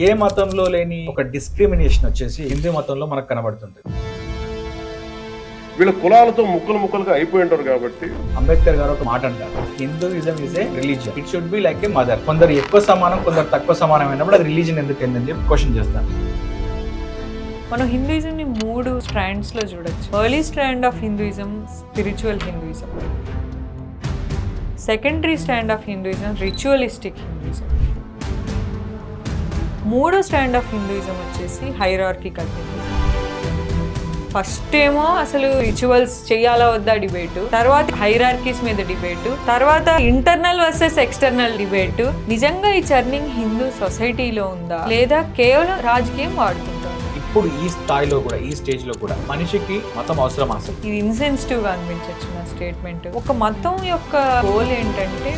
ఏ మతంలో లేని ఒక డిస్క్రిమినేషన్ వచ్చేసి హిందూ మతంలో మనకు కనబడుతుంది. వీళ్ళ కులాలతో ముక్కలుగా అయిపోయి ఉంటారు కాబట్టి అంబేద్కర్ గారు ఒక మాట అంటారు, Hinduism is a religion, it should be like A mother. కొందరు ఎక్కువ సమానం, కొందరు తక్కువ సమానం అయినప్పుడు అది రిలీజియన్ ఎందుకు ఏందని చెప్పి క్వశ్చన్ చేస్తాను. మనం హిందూయిజంని 3 స్ట్రాండ్స్లో చూడొచ్చు. Early strand of Hinduism spiritual Hinduism, secondary stand of Hinduism ritualistic Hinduism, మూడో స్టాండ్ ఆఫ్ హిందూయిజం వచ్చేసి హైరార్కికల్ హిందూయిజం. ఫస్ట్ ఏమో అసలు రిచువల్స్ చేయాలా వద్దా డిబేటు, తర్వాత హైరార్కీస్ మీద డిబేటు, తర్వాత ఇంటర్నల్ వర్సెస్ ఎక్స్టర్నల్ డిబేటు. నిజంగా ఈ చర్నింగ్ హిందూ సొసైటీలో ఉందా లేదా కేవలం రాజకీయం వాడుకుంటారు? ఇప్పుడు ఈ స్థాయిలో కూడా, ఈ స్టేజ్ లో కూడా మనిషికి మతం అవసరం అసలు? ఇది ఇన్సెన్సిటివ్ గా అనిపించవచ్చు నా స్టేట్మెంట్. ఒక మతం యొక్క గోల్ ఏంటంటే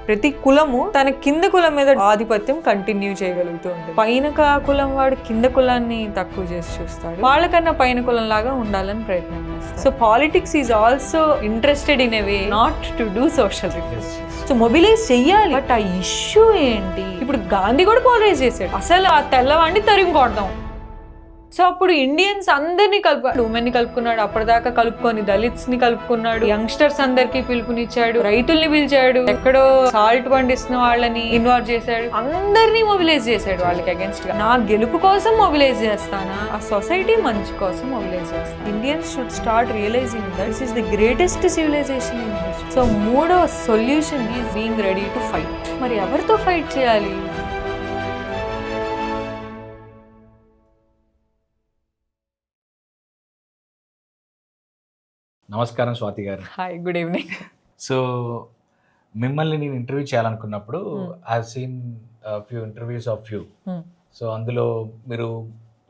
ప్రతి కులము తన కింద కులం మీద ఆధిపత్యం కంటిన్యూ చేయగలుగుతూ ఉంటుంది. పైన కులం వాడు కింద కులాన్ని తక్కువ చేసి చూస్తాడు, వాళ్ళకన్నా పైన కులం లాగా ఉండాలని ప్రయత్నం చేస్తాడు. So politics is also interested in a way not to do social. So mobilise చెయ్యాలి, బట్ ఆ ఇష్యూ ఏంటి? ఇప్పుడు గాంధీ కూడా పోలరైజ్ చేశాడు, అసలు ఆ తెల్లవాడిని తరిమి కొడదాం. సో అప్పుడు ఇండియన్స్ అందరినీ కలుపుకున్నాడు, ఉమెన్ని కలుపుకున్నాడు, అప్పటిదాకా కలుపుకొని దళిత్స్ ని కలుపుకున్నాడు, యంగ్స్టర్స్ అందరికి పిలుపునిచ్చాడు, రైతుల్ని పిలిచాడు, ఎక్కడో సాల్ట్ పండిస్తున్న వాళ్ళని ఇన్వాల్వ్ చేశాడు, అందరినీ మొబిలైజ్ చేశాడు వాళ్ళకి అగేన్స్ట్ గా. నా గెలుపు కోసం మొబిలైజ్ చేస్తానా, ఆ సొసైటీ మంచి కోసం మొబిలైజ్ చేస్తాను. Indians should start realizing that this is the greatest civilization in history. So మూడో solution is being ready to fight. మరి ఎవరితో ఫైట్ చేయాలి? నమస్కారం స్వాతి గారు. Hi, good evening. సో మిమ్మల్ని నేను ఇంటర్వ్యూ చేయాలనుకున్నప్పుడు I have seen few interviews of you. So అందులో మీరు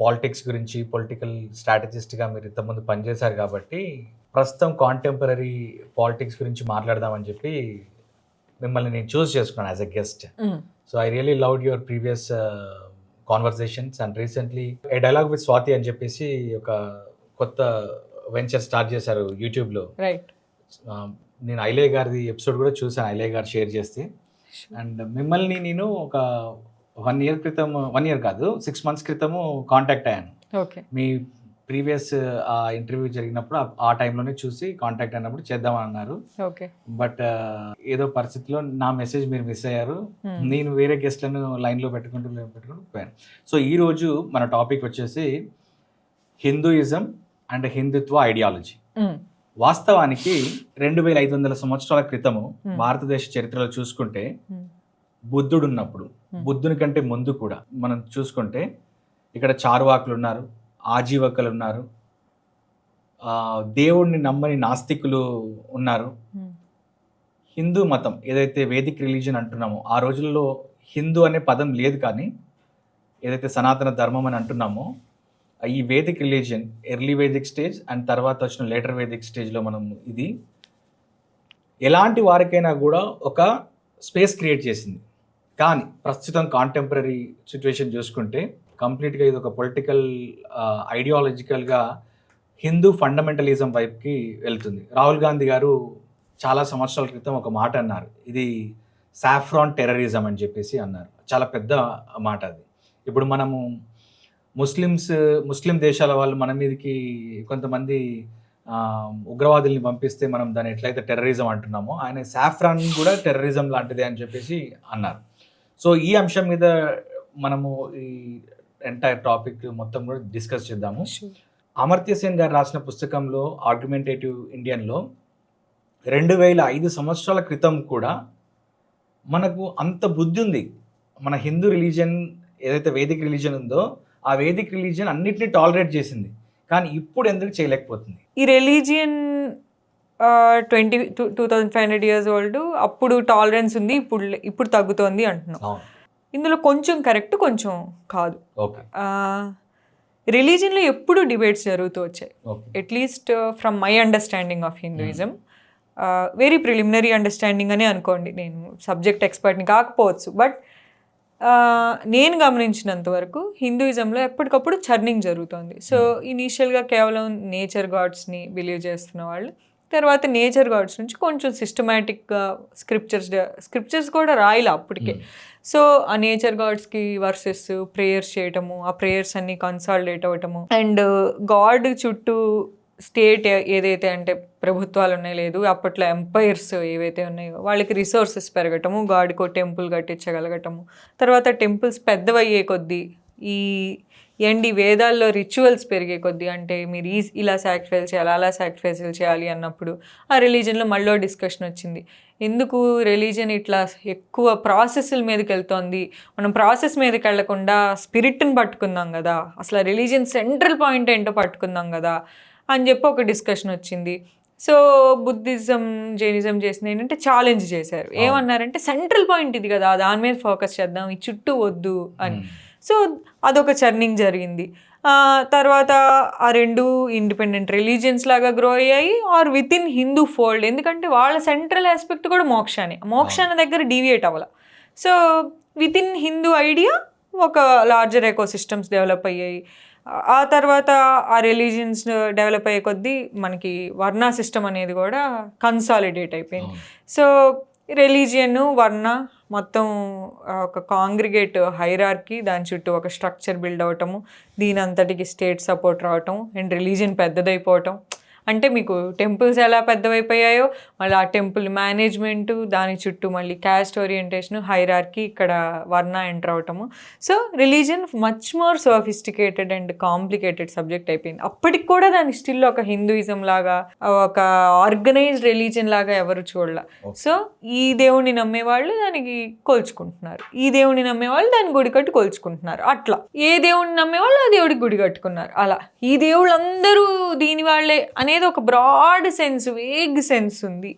పాలిటిక్స్ గురించి, పొలిటికల్ స్ట్రాటజిస్ట్గా మీరు ఇంతకుముందు పనిచేశారు కాబట్టి ప్రస్తుతం కాంటెంపరీ పాలిటిక్స్ గురించి మాట్లాడదామని చెప్పి మిమ్మల్ని నేను చూస్ చేసుకున్నాను as a guest. So I really loved your previous conversations and recently A dialogue with Swati అని చెప్పేసి ఒక కొత్త వెంచర్ స్టార్ట్ చేశారు యూట్యూబ్లో. రైట్. నేను ఐలే గారిది ఎపిసోడ్ కూడా చూసాను, ఐలే గారు షేర్ చేస్తే. అండ్ మిమ్మల్ని నేను ఒక 1 year క్రితం, 1 year కాదు 6 months క్రితము కాంటాక్ట్ అయ్యాను. ఓకే. మీ ప్రీవియస్ ఆ ఇంటర్వ్యూ జరిగినప్పుడు ఆ టైంలోనే చూసి కాంటాక్ట్ అయినప్పుడు చేద్దామని అన్నారు. ఓకే. బట్ ఏదో పరిస్థితిలో నా మెసేజ్ మీరు మిస్ అయ్యారు. నేను వేరే గెస్ట్లను లైన్లో పెట్టుకుంటూ పోయాను. సో ఈరోజు మన టాపిక్ వచ్చేసి హిందూయిజం అండ్ హిందుత్వ ఐడియాలజీ. వాస్తవానికి 2500 సంవత్సరాల క్రితము భారతదేశ చరిత్రలో చూసుకుంటే బుద్ధుడు ఉన్నప్పుడు, బుద్ధుని కంటే ముందు కూడా మనం చూసుకుంటే ఇక్కడ చార్వాకులు ఉన్నారు, ఆజీవకులు ఉన్నారు, దేవుణ్ణి నమ్మని నాస్తికులు ఉన్నారు. హిందూ మతం ఏదైతే వేదిక్ రిలీజన్ అంటున్నామో, ఆ రోజుల్లో హిందూ అనే పదం లేదు, కానీ ఏదైతే సనాతన ధర్మం అని అంటున్నామో ఈ Vedic religion early Vedic stage and తర్వాత వచ్చిన లేటర్ వేదిక్ స్టేజ్లో మనం ఇది ఎలాంటి వారికైనా కూడా ఒక స్పేస్ క్రియేట్ చేసింది. కానీ ప్రస్తుతం కాంటెంపరీ సిచ్యువేషన్ చూసుకుంటే కంప్లీట్గా ఇది ఒక పొలిటికల్ ఐడియాలజికల్గా హిందూ ఫండమెంటలిజం వైపుకి వెళ్తుంది. రాహుల్ గాంధీ గారు చాలా సంవత్సరాల క్రితం ఒక మాట అన్నారు, ఇది సాఫ్రాన్ టెర్రరిజం అని చెప్పేసి అన్నారు. చాలా పెద్ద మాట అది. ఇప్పుడు మనము ముస్లిం దేశాల వాళ్ళు మన మీదకి కొంతమంది ఉగ్రవాదుల్ని పంపిస్తే మనం దాన్ని ఎట్లయితే టెర్రరిజం అంటున్నామో, ఆయన సాఫ్రాన్ కూడా టెర్రరిజం లాంటిదే అని చెప్పేసి అన్నారు. సో ఈ అంశం మీద మనము ఈ ఎంటైర్ టాపిక్ మొత్తం కూడా డిస్కస్ చేద్దాము. అమర్త్య సేన్ గారు రాసిన పుస్తకంలో ఆర్గ్యుమెంటేటివ్ ఇండియన్లో 2005 సంవత్సరాల క్రితం కూడా మనకు అంత బుద్ధి ఉంది. మన హిందూ రిలీజియన్ ఏదైతే వేదిక్ రిలీజియన్ ఉందో ఆ వేదిక్ రిలీజియన్ అన్నిటినీ టాలరేట్ చేసింది, కానీ ఇప్పుడు ఎందుకు చేయలేకపోతుంది? ఈ రిలీజియన్ 2500 years ఓల్డ్, అప్పుడు టాలరెన్స్ ఉంది, ఇప్పుడు తగ్గుతోంది అంటున్నాం. ఇందులో కొంచెం కరెక్ట్, కొంచెం కాదు. ఓకే. రిలీజియన్లో ఎప్పుడు డిబేట్స్ జరుగుతూ వచ్చాయి, at least from my understanding of Hinduism. Very preliminary understanding అనే అనుకోండి, నేను సబ్జెక్ట్ ఎక్స్పర్ట్ని కాకపోవచ్చు, బట్ నేను గమనించినంత వరకు హిందూయిజంలో ఎప్పటికప్పుడు చర్నింగ్ జరుగుతుంది. సో ఇనీషియల్గా కేవలం నేచర్ గాడ్స్ని బిలీవ్ చేస్తున్న వాళ్ళు, తర్వాత నేచర్ గాడ్స్ నుంచి కొంచెం సిస్టమేటిక్గా స్క్రిప్చర్స్ కూడా రాయాలి అప్పటికే. సో ఆ నేచర్ గాడ్స్కి వర్సెస్ ప్రేయర్స్ చేయటము, ఆ ప్రేయర్స్ అన్ని కన్సాలిడేట్ అవ్వటము, అండ్ గాడ్ చుట్టూ స్టేట్ ఏదైతే అంటే ప్రభుత్వాలు ఉన్నాయి, లేదు అప్పట్లో ఎంపైర్స్ ఏవైతే ఉన్నాయో వాళ్ళకి రిసోర్సెస్ పెరగటము, గాడ్కి టెంపుల్ కట్టించగలగటము, తర్వాత టెంపుల్స్ పెద్దవయ్యే కొద్దీ ఈ వేదాల్లో రిచువల్స్ పెరిగే కొద్దీ, అంటే మీరు ఇలా సాక్రిఫైస్ చేయాలి, అలా సాక్రిఫైస్ చేయాలి అన్నప్పుడు ఆ రిలీజన్లో మళ్ళీ డిస్కషన్ వచ్చింది. ఎందుకు రిలీజన్ ఇట్లా ఎక్కువ ప్రాసెస్ల మీదకి వెళ్తోంది, మనం ప్రాసెస్ మీదకి వెళ్లకుండా స్పిరిట్ని పట్టుకుందాం కదా, అసలు రిలీజన్ సెంట్రల్ పాయింట్ ఏంటో పట్టుకుందాం కదా అని చెప్పి ఒక డిస్కషన్ వచ్చింది. సో బుద్ధిజం, జైనిజం చేసింది ఏంటంటే ఛాలెంజ్ చేశారు. ఏమన్నారంటే సెంట్రల్ పాయింట్ ఇది కదా, దాని మీద ఫోకస్ చేద్దాం, ఈ చుట్టూ వద్దు అని. సో అదొక చర్నింగ్ జరిగింది. తర్వాత ఆ రెండు ఇండిపెండెంట్ రిలీజియన్స్ లాగా గ్రో అయ్యాయి, or within Hindu fold. ఎందుకంటే వాళ్ళ సెంట్రల్ ఆస్పెక్ట్ కూడా మోక్షాన్ని దగ్గర డీవియేట్ అవ్వాలి. So within Hindu idea ఒక లార్జర్ ఎకో సిస్టమ్స్ డెవలప్ అయ్యాయి. ఆ తర్వాత ఆ రిలీజియన్స్ డెవలప్ అయ్యే కొద్దీ మనకి వర్ణ సిస్టమ్ అనేది కూడా కన్సాలిడేట్ అయిపోయింది. సో రిలీజియన్, వర్ణ మొత్తం ఒక కాంగ్రిగేట్ హైరార్కీ, దాని చుట్టూ ఒక స్ట్రక్చర్ బిల్డ్ అవటము, దీని అంతటికి స్టేట్ సపోర్ట్ రావటం, అండ్ రిలీజియన్ పెద్దదైపోవటం. అంటే మీకు టెంపుల్స్ ఎలా పెద్దవైపోయాయో మళ్ళీ ఆ టెంపుల్ మేనేజ్మెంటు, దాని చుట్టూ మళ్ళీ క్యాస్ట్ ఓరియంటేషన్, హైరార్కీ, ఇక్కడ వర్ణ ఎంటర్ అవటము. So religion much more sophisticated and complicated subject అయిపోయింది. అప్పటికి కూడా దాని స్టిల్ ఒక హిందూయిజం లాగా, ఒక ఆర్గనైజ్డ్ రిలీజియన్ లాగా ఎవరు చూడాల. సో ఈ దేవుణ్ణి నమ్మేవాళ్ళు దానికి కొలుచుకుంటున్నారు, ఈ దేవుణ్ణి నమ్మేవాళ్ళు దాన్ని గుడి కట్టి కొలుచుకుంటున్నారు. అట్లా ఏ దేవుణ్ణి నమ్మేవాళ్ళు ఆ దేవుడికి గుడి కట్టుకున్నారు. అలా ఈ దేవుళ్ళందరూ దీని వాళ్ళే అనేది ఒక బ్రాడ్ సెన్స్, వేగ్ సెన్స్ ఉంది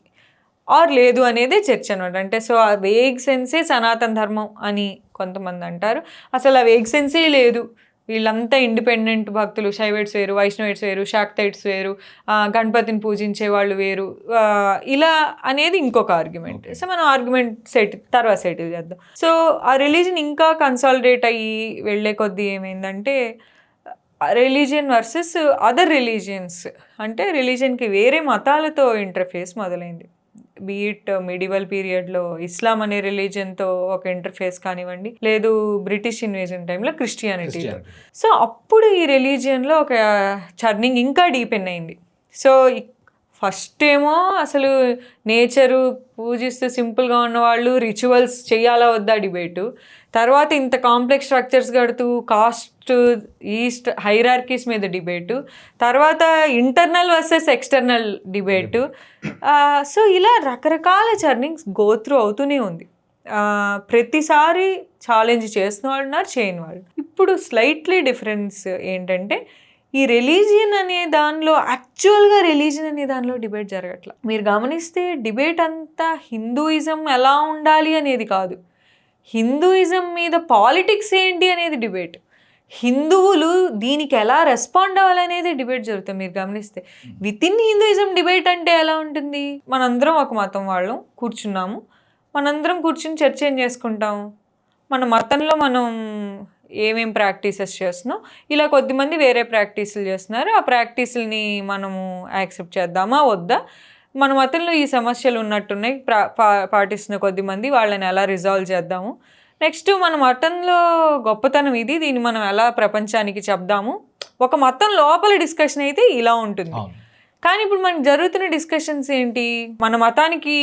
ఆర్ లేదు అనేదే చర్చ అనమాట. అంటే సో ఆ వేగ్ సెన్సే సనాతన ధర్మం అని కొంతమంది అంటారు. అసలు ఆ వేగ్ సెన్సే లేదు, వీళ్ళంతా ఇండిపెండెంట్ భక్తులు, శైవైట్స్ వేరు, వైష్ణవైట్స్ వేరు, శాక్తైట్స్ వేరు, గణపతిని పూజించే వాళ్ళు వేరు, ఇలా అనేది ఇంకొక ఆర్గ్యుమెంట్. సో మనం ఆర్గ్యుమెంట్ తర్వాత సెటిల్ చేద్దాం. సో ఆ రిలీజన్ ఇంకా కన్సాలిడేట్ అయ్యి వెళ్ళే కొద్దీ ఏమైందంటే రిలీజియన్ వర్సెస్ అదర్ రిలీజియన్స్, అంటే రిలీజియన్కి వేరే మతాలతో ఇంటర్ఫేస్ మొదలైంది. బీట్ మిడివల్ పీరియడ్లో ఇస్లాం అనే రిలీజియన్తో ఒక ఇంటర్ఫేస్ కానివ్వండి, లేదు బ్రిటిష్ ఇన్వేజన్ టైంలో క్రిస్టియానిటీ. సో అప్పుడు ఈ రిలీజియన్లో ఒక చర్నింగ్ ఇంకా డీపెన్ అయింది. సో ఫస్ట్ ఏమో అసలు నేచరు పూజిస్తూ సింపుల్గా ఉన్నవాళ్ళు రిచువల్స్ చేయాలా వద్దా డిబేటు, తర్వాత ఇంత కాంప్లెక్స్ స్ట్రక్చర్స్ కడుతూ కాస్ట్ ఈస్ట్ హైరార్కీస్ మీద డిబేటు, తర్వాత internal versus external debate. So ఇలా రకరకాల చర్నింగ్స్ గోత్రూ అవుతూనే ఉంది. ప్రతిసారి ఛాలెంజ్ చేసిన వాళ్ళు ఉన్నారు, చేయని వాళ్ళు. ఇప్పుడు స్లైట్లీ డిఫరెన్స్ ఏంటంటే ఈ రిలీజియన్ అనే దానిలో, యాక్చువల్గా రిలీజియన్ అనే దానిలో డిబేట్ జరగట్లా. మీరు గమనిస్తే డిబేట్ అంతా హిందూయిజం ఎలా ఉండాలి అనేది కాదు, హిందూయిజం మీద పాలిటిక్స్ ఏంటి అనేది డిబేట్, హిందువులు దీనికి ఎలా రెస్పాండ్ అవ్వాలనేది డిబేట్ జరుగుతుంది. మీరు గమనిస్తే విత్ ఇన్ హిందూయిజం డిబేట్ అంటే ఎలా ఉంటుంది, మనందరం ఒక మతం వాళ్ళం కూర్చున్నాము, మనందరం కూర్చుని చర్చ ఏం చేసుకుంటాము, మన మతంలో మనం ఏమేం ప్రాక్టీసెస్ చేస్తున్నాం, ఇలా కొద్దిమంది వేరే ప్రాక్టీసులు చేస్తున్నారు, ఆ ప్రాక్టీసుల్ని మనము యాక్సెప్ట్ చేద్దామా వద్దా, మన మతంలో ఈ సమస్యలు ఉన్నట్టున్నాయి, పాటిస్తున్న కొద్దిమంది, వాళ్ళని ఎలా రిజాల్వ్ చేద్దాము, నెక్స్ట్ మన మతంలో గొప్పతనం ఇది, దీన్ని మనం ఎలా ప్రపంచానికి చెప్దాము. ఒక మతం లోపల డిస్కషన్ అయితే ఇలా ఉంటుంది. కానీ ఇప్పుడు మనకు జరుగుతున్న డిస్కషన్స్ ఏంటి, మన మతానికి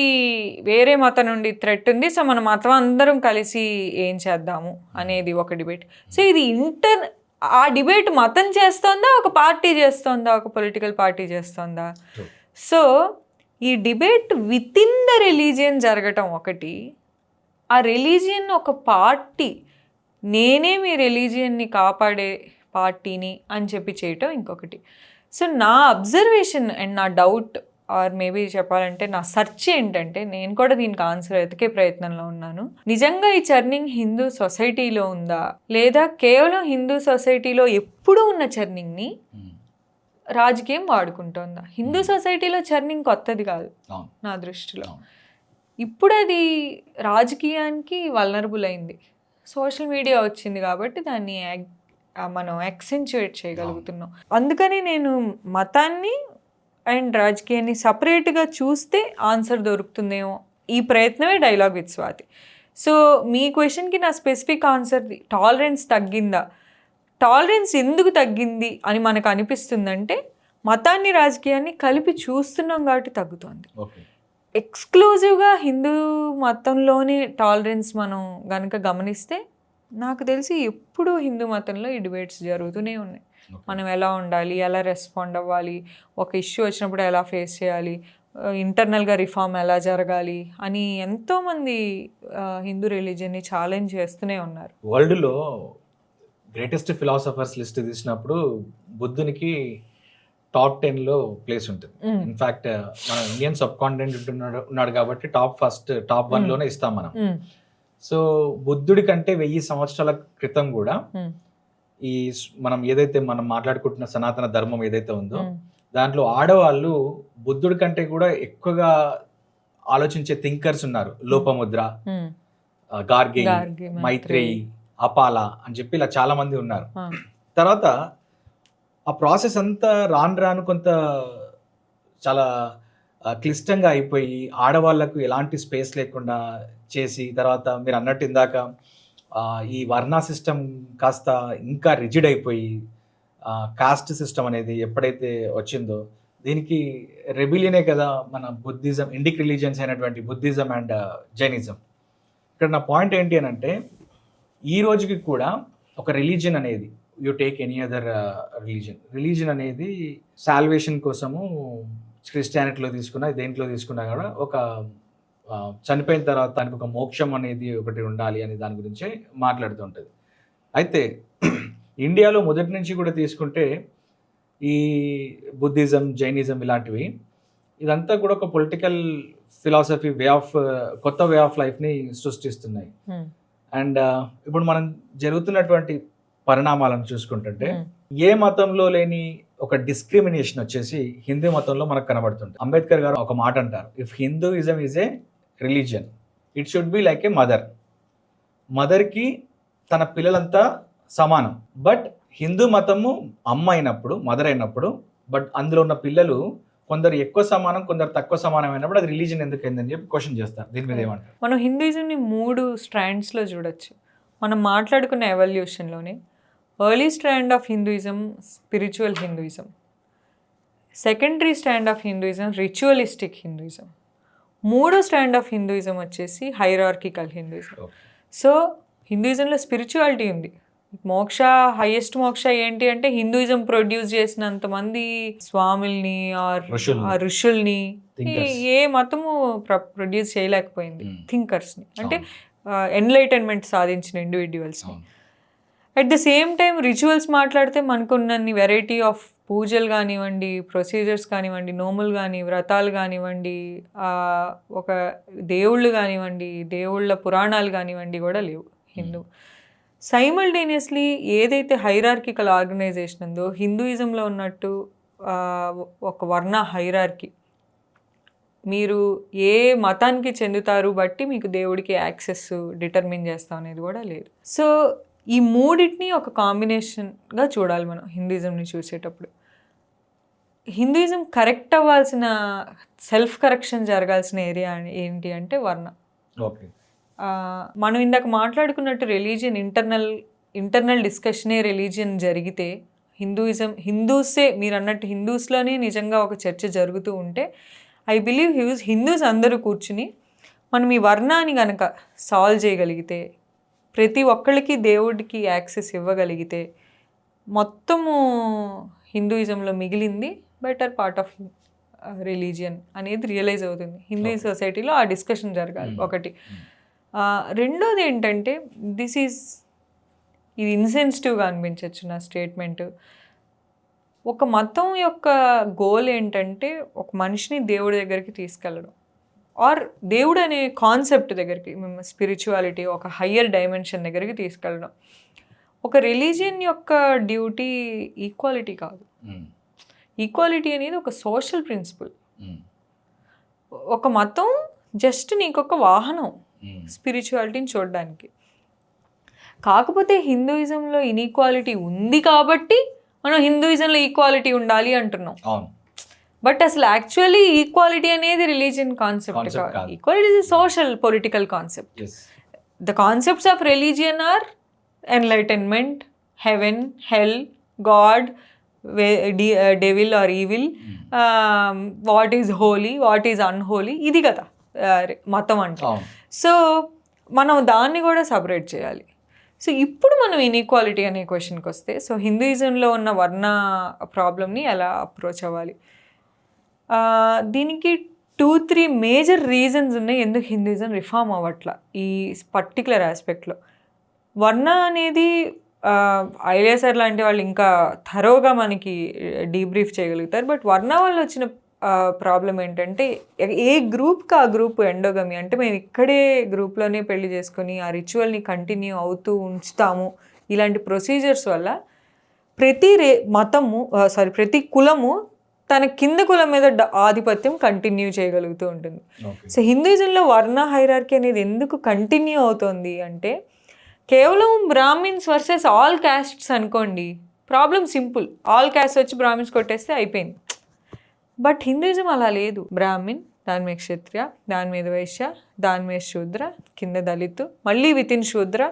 వేరే మతం నుండి థ్రెట్ ఉంది, సో మన మతం అందరం కలిసి ఏం చేద్దాము అనేది ఒక డిబేట్. సో ఇది ఆ డిబేట్ మతం చేస్తోందా, ఒక పార్టీ చేస్తోందా, ఒక పొలిటికల్ పార్టీ చేస్తోందా. సో ఈ debate with in the religion జరగటం ఒకటి, ఆ రిలీజియన్ ఒక పార్టీ, నేనే మీ రిలీజియన్ని కాపాడే పార్టీని అని చెప్పి చేయటం ఇంకొకటి. సో నా అబ్జర్వేషన్ అండ్ నా డౌట్, ఆర్ మేబీ చెప్పాలంటే నా సెర్చ్ ఏంటంటే, నేను కూడా దీనికి ఆన్సర్ వెతికే ప్రయత్నంలో ఉన్నాను. నిజంగా ఈ చర్నింగ్ హిందూ సొసైటీలో ఉందా, లేదా కేవలం హిందూ సొసైటీలో ఎప్పుడూ ఉన్న చర్నింగ్ని రాజకీయం వాడుకుంటుందా. హిందూ సొసైటీలో చర్నింగ్ కొత్తది కాదు నా దృష్టిలో, ఇప్పుడు అది రాజకీయానికి వల్నరబుల్ అయింది. సోషల్ మీడియా వచ్చింది కాబట్టి దాన్ని మనం ఎక్సెంచుయేట్ చేయగలుగుతున్నాం. అందుకని నేను మతాన్ని అండ్ రాజకీయాన్ని సపరేట్గా చూస్తే ఆన్సర్ దొరుకుతుందేమో, ఈ ప్రయత్నమే డైలాగ్ విత్ స్వాతి. సో మీ క్వశ్చన్కి నా స్పెసిఫిక్ ఆన్సర్ టాలరెన్స్ తగ్గిందా, టాలరెన్స్ ఎందుకు తగ్గింది అని మనకు అనిపిస్తుందంటే మతాన్ని రాజకీయాన్ని కలిపి చూస్తున్నాం కాబట్టి తగ్గుతుంది. ఓకే. ఎక్స్క్లూజివ్గా హిందూ మతంలోనే టాలరెన్స్ మనం కనుక గమనిస్తే నాకు తెలిసి ఎప్పుడూ హిందూ మతంలో ఈ డిబేట్స్ జరుగుతూనే ఉన్నాయి. మనం ఎలా ఉండాలి, ఎలా రెస్పాండ్ అవ్వాలి, ఒక ఇష్యూ వచ్చినప్పుడు ఎలా ఫేస్ చేయాలి, ఇంటర్నల్గా రిఫార్మ్ ఎలా జరగాలి అని ఎంతోమంది హిందూ రిలీజియన్ని ఛాలెంజ్ చేస్తూనే ఉన్నారు. వరల్డ్లో గ్రేటెస్ట్ ఫిలాసఫర్స్ లిస్ట్ తీసినప్పుడు బుద్ధునికి టాప్ 10లో ప్లేస్ ఉంటుంది. ఇన్ఫాక్ట్ మన ఇండియన్ సబ్ కాంటినెంట్ ఉన్నాడు కాబట్టి టాప్ 1లోనే ఇస్తాం మనం. సో బుద్ధుడి కంటే 1000 సంవత్సరాల క్రితం కూడా ఈ మనం మాట్లాడుకుంటున్న సనాతన ధర్మం ఏదైతే ఉందో దాంట్లో ఆడవాళ్ళు బుద్ధుడి కంటే కూడా ఎక్కువగా ఆలోచించే థింకర్స్ ఉన్నారు. లోపముద్ర, గార్గి, మైత్రేయి, అపాల అని చెప్పి ఇలా చాలా మంది ఉన్నారు. తర్వాత ఆ ప్రాసెస్ అంతా రాను కొంత చాలా క్లిష్టంగా అయిపోయి ఆడవాళ్లకు ఎలాంటి స్పేస్ లేకుండా చేసి, తర్వాత మీరు అన్నట్టు ఇందాక ఈ వర్ణ సిస్టమ్ కాస్త ఇంకా రిజిడ్ అయిపోయి కాస్ట్ సిస్టమ్ అనేది ఎప్పుడైతే వచ్చిందో దీనికి రెబిలియనే కదా మన బుద్ధిజం, ఇండిక్ రిలీజియన్స్ అయినటువంటి బుద్ధిజం అండ్ జైనిజం. ఇక్కడ నా పాయింట్ ఏంటి అని అంటే ఈ రోజుకి కూడా ఒక రిలీజియన్ అనేది, you take any other religion అనేది సాల్వేషన్ కోసము క్రిస్టియానిటీలో తీసుకున్నా దేంట్లో తీసుకున్నా కూడా ఒక చనిపోయిన తర్వాత దానికి ఒక మోక్షం అనేది ఒకటి ఉండాలి అని దాని గురించే మాట్లాడుతూ ఉంటుంది. అయితే ఇండియాలో మొదటి నుంచి కూడా తీసుకుంటే ఈ బుద్ధిజం, జైనిజం ఇలాంటివి ఇదంతా కూడా ఒక పొలిటికల్ ఫిలాసఫీ కొత్త వే ఆఫ్ లైఫ్ని సృష్టిస్తున్నాయి. అండ్ ఇప్పుడు మనం జరుగుతున్నటువంటి పరిణామాలను చూసుకుంటుంటే ఏ మతంలో లేని ఒక డిస్క్రిమినేషన్ వచ్చేసి హిందూ మతంలో మనకు కనబడుతుంది. అంబేద్కర్ గారు ఒక మాట అంటారు, if Hinduism is a religion it should be like ఏ మదర్కి తన పిల్లలంతా సమానం. బట్ హిందూ మతము అమ్మ అయినప్పుడు, మదర్ అయినప్పుడు, బట్ అందులో ఉన్న పిల్లలు కొందరు ఎక్కువ సమానం, కొందరు తక్కువ సమానం అయినప్పుడు అది రిలీజియన్ ఎందుకు అయిందని చెప్పి క్వశ్చన్ చేస్తారు. దీని మీద ఏమంటారు? మనం హిందూయిజంని 3 స్ట్రాండ్స్లో చూడొచ్చు. మనం మాట్లాడుకున్న ఎవల్యూషన్లోనే early strand of Hinduism spiritual Hinduism, secondary stand of Hinduism ritualistic Hinduism, 3వ స్టాండ్ ఆఫ్ హిందూయిజం వచ్చేసి హైరార్కికల్ హిందూయిజం. సో హిందూయిజంలో స్పిరిచువాలిటీ ఉంది. హైయెస్ట్ మోక్ష ఏంటి అంటే హిందూయిజం ప్రొడ్యూస్ చేసినంతమంది స్వాముల్ని ఋషుల్ని ఏ మతము ప్రొడ్యూస్ చేయలేకపోయింది, థింకర్స్ని, అంటే ఎన్లైటన్మెంట్ సాధించిన ఇండివిజువల్స్ని. At the same time rituals మాట్లాడితే మనకున్నన్ని వెరైటీ ఆఫ్ పూజలు కానివ్వండి, ప్రొసీజర్స్ కానివ్వండి, నోములు కానీ, వ్రతాలు కానివ్వండి, ఒక దేవుళ్ళు కానివ్వండి, దేవుళ్ళ పురాణాలు కానివ్వండి కూడా లేవు హిందూ. సైమల్టేనియస్లీ ఏదైతే హైరార్కికల్ ఆర్గనైజేషన్ ఉందో హిందూయిజంలో ఉన్నట్టు ఒక వర్ణ హైరార్కీ, మీరు ఏ మతానికి చెందుతారు బట్టి మీకు దేవుడికి యాక్సెస్ డిటర్మిన్ చేస్తాం అనేది కూడా లేదు. సో ఈ మూడింటిని ఒక కాంబినేషన్గా చూడాలి మనం హిందూయిజంని చూసేటప్పుడు. హిందూయిజం కరెక్ట్ అవ్వాల్సిన, సెల్ఫ్ కరెక్షన్ జరగాల్సిన ఏరియా ఏంటి అంటే వర్ణ. ఓకే. మనం ఇందాక మాట్లాడుకున్నట్టు రిలీజియన్ ఇంటర్నల్ డిస్కషనే రిలీజియన్ జరిగితే హిందూసే మీరు అన్నట్టు హిందూస్లోనే నిజంగా ఒక చర్చ జరుగుతూ ఉంటే ఐ బిలీవ్ హిందూస్ అందరూ కూర్చుని మనం ఈ వర్ణాన్ని కనుక సాల్వ్ చేయగలిగితే, ప్రతి ఒక్కళ్ళకి దేవుడికి యాక్సెస్ ఇవ్వగలిగితే మొత్తము హిందూయిజంలో మిగిలింది బెటర్ పార్ట్ ఆఫ్ రిలీజియన్ అనేది రియలైజ్ అవుతుంది. హిందూ సొసైటీలో ఆ డిస్కషన్ జరగాలి ఒకటి. రెండోది ఏంటంటే ఇది ఇన్సెన్సిటివ్గా అనిపించవచ్చు నా స్టేట్మెంట్. ఒక మతం యొక్క గోల్ ఏంటంటే ఒక మనిషిని దేవుడి దగ్గరికి తీసుకెళ్ళడం, ఆర్ దేవుడు అనే కాన్సెప్ట్ దగ్గరికి, స్పిరిచువాలిటీ ఒక హయ్యర్ డైమెన్షన్ దగ్గరికి తీసుకెళ్ళడం. ఒక రిలీజియన్ యొక్క డ్యూటీ ఈక్వాలిటీ కాదు. ఈక్వాలిటీ అనేది ఒక సోషల్ ప్రిన్సిపల్. ఒక మతం జస్ట్ నీకొక వాహనం స్పిరిచువాలిటీని చూడడానికి. కాకపోతే హిందూయిజంలో ఇన్ఈక్వాలిటీ ఉంది కాబట్టి మనం హిందూయిజంలో ఈక్వాలిటీ ఉండాలి అంటున్నాం. బట్ అసలు యాక్చువల్లీ ఈక్వాలిటీ అనేది రిలీజియన్ కాన్సెప్ట్ కాదు. Equality is social political concept. the concepts of religion are enlightenment, heaven, hell, God, devil or evil, what is holy, what is unholy, ఇది కదా మతం అంటే. అవును. సో మనం దాన్ని కూడా సపరేట్ చేయాలి. సో ఇప్పుడు మనం ఇన్ఈక్వాలిటీ అనే క్వశ్చన్కి వస్తే, సో హిందూయిజంలో ఉన్న వర్ణ ప్రాబ్లమ్ని ఎలా అప్రోచ్ అవ్వాలి, దీనికి 2-3 మేజర్ రీజన్స్ ఉన్నాయి ఎందుకు హిందూయిజం రిఫార్మ్ అవ్వట్ల ఈ పర్టికులర్ ఆస్పెక్ట్లో. వర్ణ అనేది ఐలేసర్ లాంటి వాళ్ళు ఇంకా థరోగా మనకి డీబ్రీఫ్ చేయగలుగుతారు. బట్ వర్ణ వల్ల వచ్చిన ప్రాబ్లం ఏంటంటే, ఏ గ్రూప్కి ఆ గ్రూప్ ఎండోగమి, అంటే మేము ఇక్కడే గ్రూప్లోనే పెళ్లి చేసుకొని ఆ రిచువల్ని కంటిన్యూ అవుతూ ఉంచుతాము, ఇలాంటి ప్రొసీజర్స్ వల్ల ప్రతి కులము తన కింద కులం మీద ఆధిపత్యం కంటిన్యూ చేయగలుగుతూ ఉంటుంది. సో హిందూయిజంలో వర్ణ హైరార్కీ అనేది ఎందుకు కంటిన్యూ అవుతుంది అంటే, కేవలం బ్రాహ్మిన్స్ వర్సెస్ ఆల్ క్యాస్ట్స్ అనుకోండి, ప్రాబ్లం సింపుల్, ఆల్ క్యాస్ట్ వచ్చి బ్రాహ్మిన్స్ కొట్టేస్తే అయిపోయింది. బట్ హిందూయిజం అలా లేదు. బ్రాహ్మిన్, దాని మీద క్షత్రియ, దాని మీద వైశ్య, దాని మీద శూద్ర, కింద దళితు, మళ్ళీ వితిన్ శూద్ర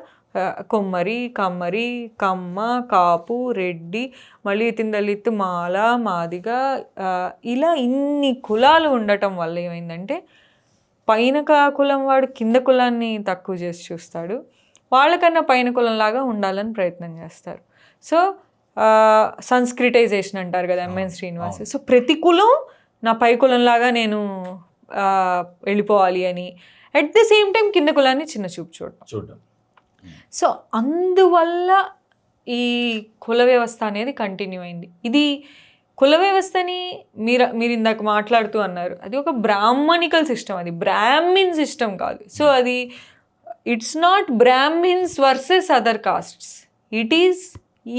కొమ్మరి, కమ్మరి, కమ్మ, కాపు, రెడ్డి, మళ్ళీ వితిన్ దళితు మాల, మాదిగ, ఇలా ఇన్ని కులాలు ఉండటం వల్ల ఏమైందంటే, పైన కులం వాడు కింద కులాన్ని తక్కువ చేసి చూస్తాడు, వాళ్ళకన్నా పైన కులంలాగా ఉండాలని ప్రయత్నం చేస్తారు. సో సంస్కృటైజేషన్ అంటారు కదా ఎంఎన్ శ్రీనివాస్. సో ప్రతి కులం నా పై కులంలాగా నేను వెళ్ళిపోవాలి అని, అట్ ద సేమ్ టైం కింద కులాన్ని చిన్న చూపు చూడటం. సో అందువల్ల ఈ కుల వ్యవస్థ అనేది కంటిన్యూ అయింది. ఇది కుల వ్యవస్థని మీరు ఇందాక మాట్లాడుతూ అన్నారు, అది ఒక బ్రాహ్మణికల్ సిస్టమ్, అది బ్రాహ్మిన్ సిస్టమ్ కాదు. సో అది it's not Brahmins versus other castes, it is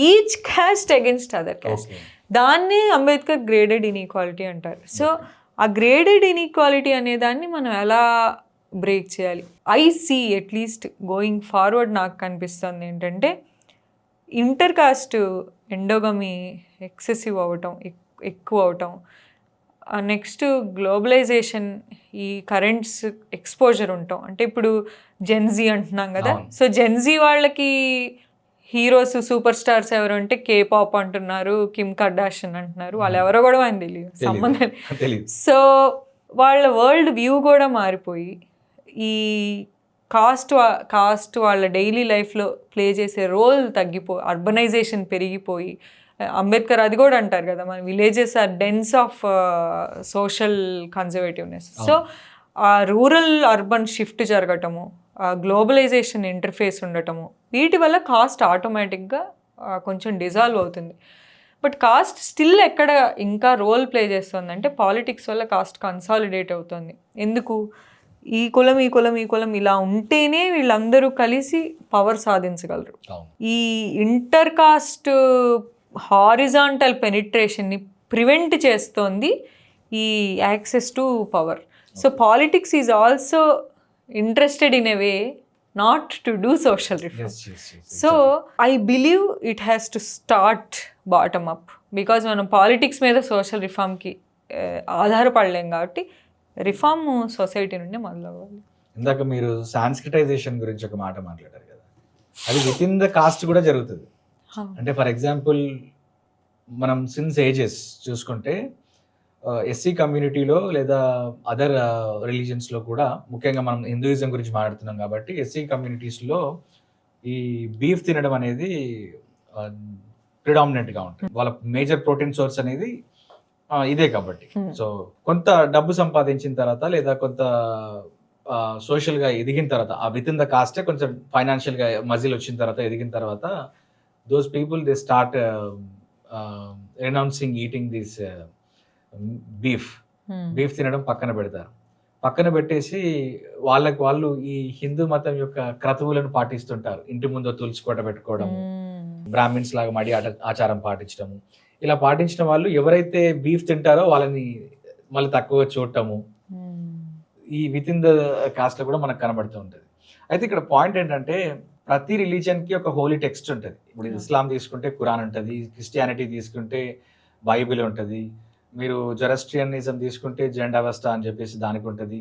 each caste against other caste. దాన్నే అంబేద్కర్ గ్రేడెడ్ ఇన్ఈక్వాలిటీ అంటారు. సో ఆ గ్రేడెడ్ ఇన్ఈక్వాలిటీ అనే దాన్ని మనం ఎలా బ్రేక్ చేయాలి? I see at least going forward నాకు కనిపిస్తుంది ఏంటంటే, ఇంటర్ కాస్ట్ ఎండోగమీ ఎక్సెసివ్ అవ్వటం, ఎక్కువ అవటం, నెక్స్ట్ గ్లోబలైజేషన్, ఈ కరెంట్స్ ఎక్స్పోజర్ ఉంటాం. అంటే ఇప్పుడు జెన్జీ అంటున్నాం కదా, సో జెన్జీ వాళ్ళకి హీరోస్ సూపర్ స్టార్స్ ఎవరు అంటే K-pop అంటున్నారు, కిమ్ కర్దాషియన్ అంటున్నారు, వాళ్ళు ఎవరో కూడా మనకు తెలియదు, సంబంధం. సో వాళ్ళ వరల్డ్ వ్యూ కూడా మారిపోయి, ఈ కాస్ట్ వాళ్ళ డైలీ లైఫ్లో ప్లే చేసే రోల్ తగ్గిపోయి, అర్బనైజేషన్ పెరిగిపోయి, అంబేద్కర్ అది కూడా అంటారు కదా, మన villages are dens of social conservativeness. So ఆ రూరల్ అర్బన్ షిఫ్ట్ జరగటము, గ్లోబలైజేషన్ ఇంటర్ఫేస్ ఉండటము, వీటి వల్ల కాస్ట్ ఆటోమేటిక్గా కొంచెం డిజాల్వ్ అవుతుంది. బట్ కాస్ట్ స్టిల్ ఎక్కడ ఇంకా రోల్ ప్లే చేస్తుంది అంటే, పాలిటిక్స్ వల్ల కాస్ట్ కన్సాలిడేట్ అవుతుంది. ఎందుకు? ఈ కులం ఈ కులం ఈ కులం ఇలా ఉంటేనే వీళ్ళందరూ కలిసి పవర్ సాధించగలరు. ఈ ఇంటర్ కాస్ట్ హారిజాంటల్ పెనిట్రేషన్ని ప్రివెంట్ చేస్తోంది ఈ access to power. So politics is also interested in a way not to do social reform. Yes. So I believe it has to start bottom up, because మనం politics మీద social రిఫార్మ్కి ఆధారపడలేం కాబట్టి reform society నుండి మొదలవ్వాలి. ఇందాక మీరు Sanskritisation గురించి ఒక మాట మాట్లాడారు కదా, అది విత్ ఇన్ ద కాస్ట్ కూడా జరుగుతుంది. అంటే ఫర్ ఎగ్జాంపుల్ మనం సిన్స్ ఏజెస్ చూసుకుంటే ఎస్సీ కమ్యూనిటీలో లేదా అదర్ రిలీజన్స్లో కూడా, ముఖ్యంగా మనం హిందూయిజం గురించి మాట్లాడుతున్నాం కాబట్టి, ఎస్సీ కమ్యూనిటీస్లో ఈ బీఫ్ తినడం అనేది ప్రిడామినెంట్గా ఉంటుంది. వాళ్ళ మేజర్ ప్రోటీన్ సోర్స్ అనేది ఇదే కాబట్టి. సో కొంత డబ్బు సంపాదించిన తర్వాత లేదా కొంత సోషల్గా ఎదిగిన తర్వాత, ఆ విత్ ఇన్ ద కాస్టే కొంచెం ఫైనాన్షియల్గా మజిల్ వచ్చిన తర్వాత, ఎదిగిన తర్వాత, those people they start renouncing eating this beef తినడం పక్కన పెడతారు. పక్కన పెట్టేసి వాళ్ళు ఈ హిందూ మతం యొక్క క్రతువులను పాటిస్తుంటారు. ఇంటి ముందు తులసి కోట పెట్టుకోవడం, బ్రాహ్మిన్స్ లాగా మడి ఆచారం పాటించడము, ఇలా పాటించిన వాళ్ళు ఎవరైతే బీఫ్ తింటారో వాళ్ళని మళ్ళీ తక్కువ చూడటము, ఈ విత్ ఇన్ ద కాస్ట్ కూడా మనకు కనబడుతూ ఉంటుంది. అయితే ఇక్కడ పాయింట్ ఏంటంటే, ప్రతి రిలీజియన్కి ఒక హోలీ టెక్స్ట్ ఉంటుంది. ఇప్పుడు ఇస్లాం తీసుకుంటే ఖురాన్ ఉంటుంది, క్రిస్టియానిటీ తీసుకుంటే బైబిల్ ఉంటుంది, మీరు జొరాస్ట్రియనిజం తీసుకుంటే జెండావెస్టా అని చెప్పేసి దానికి ఉంటుంది.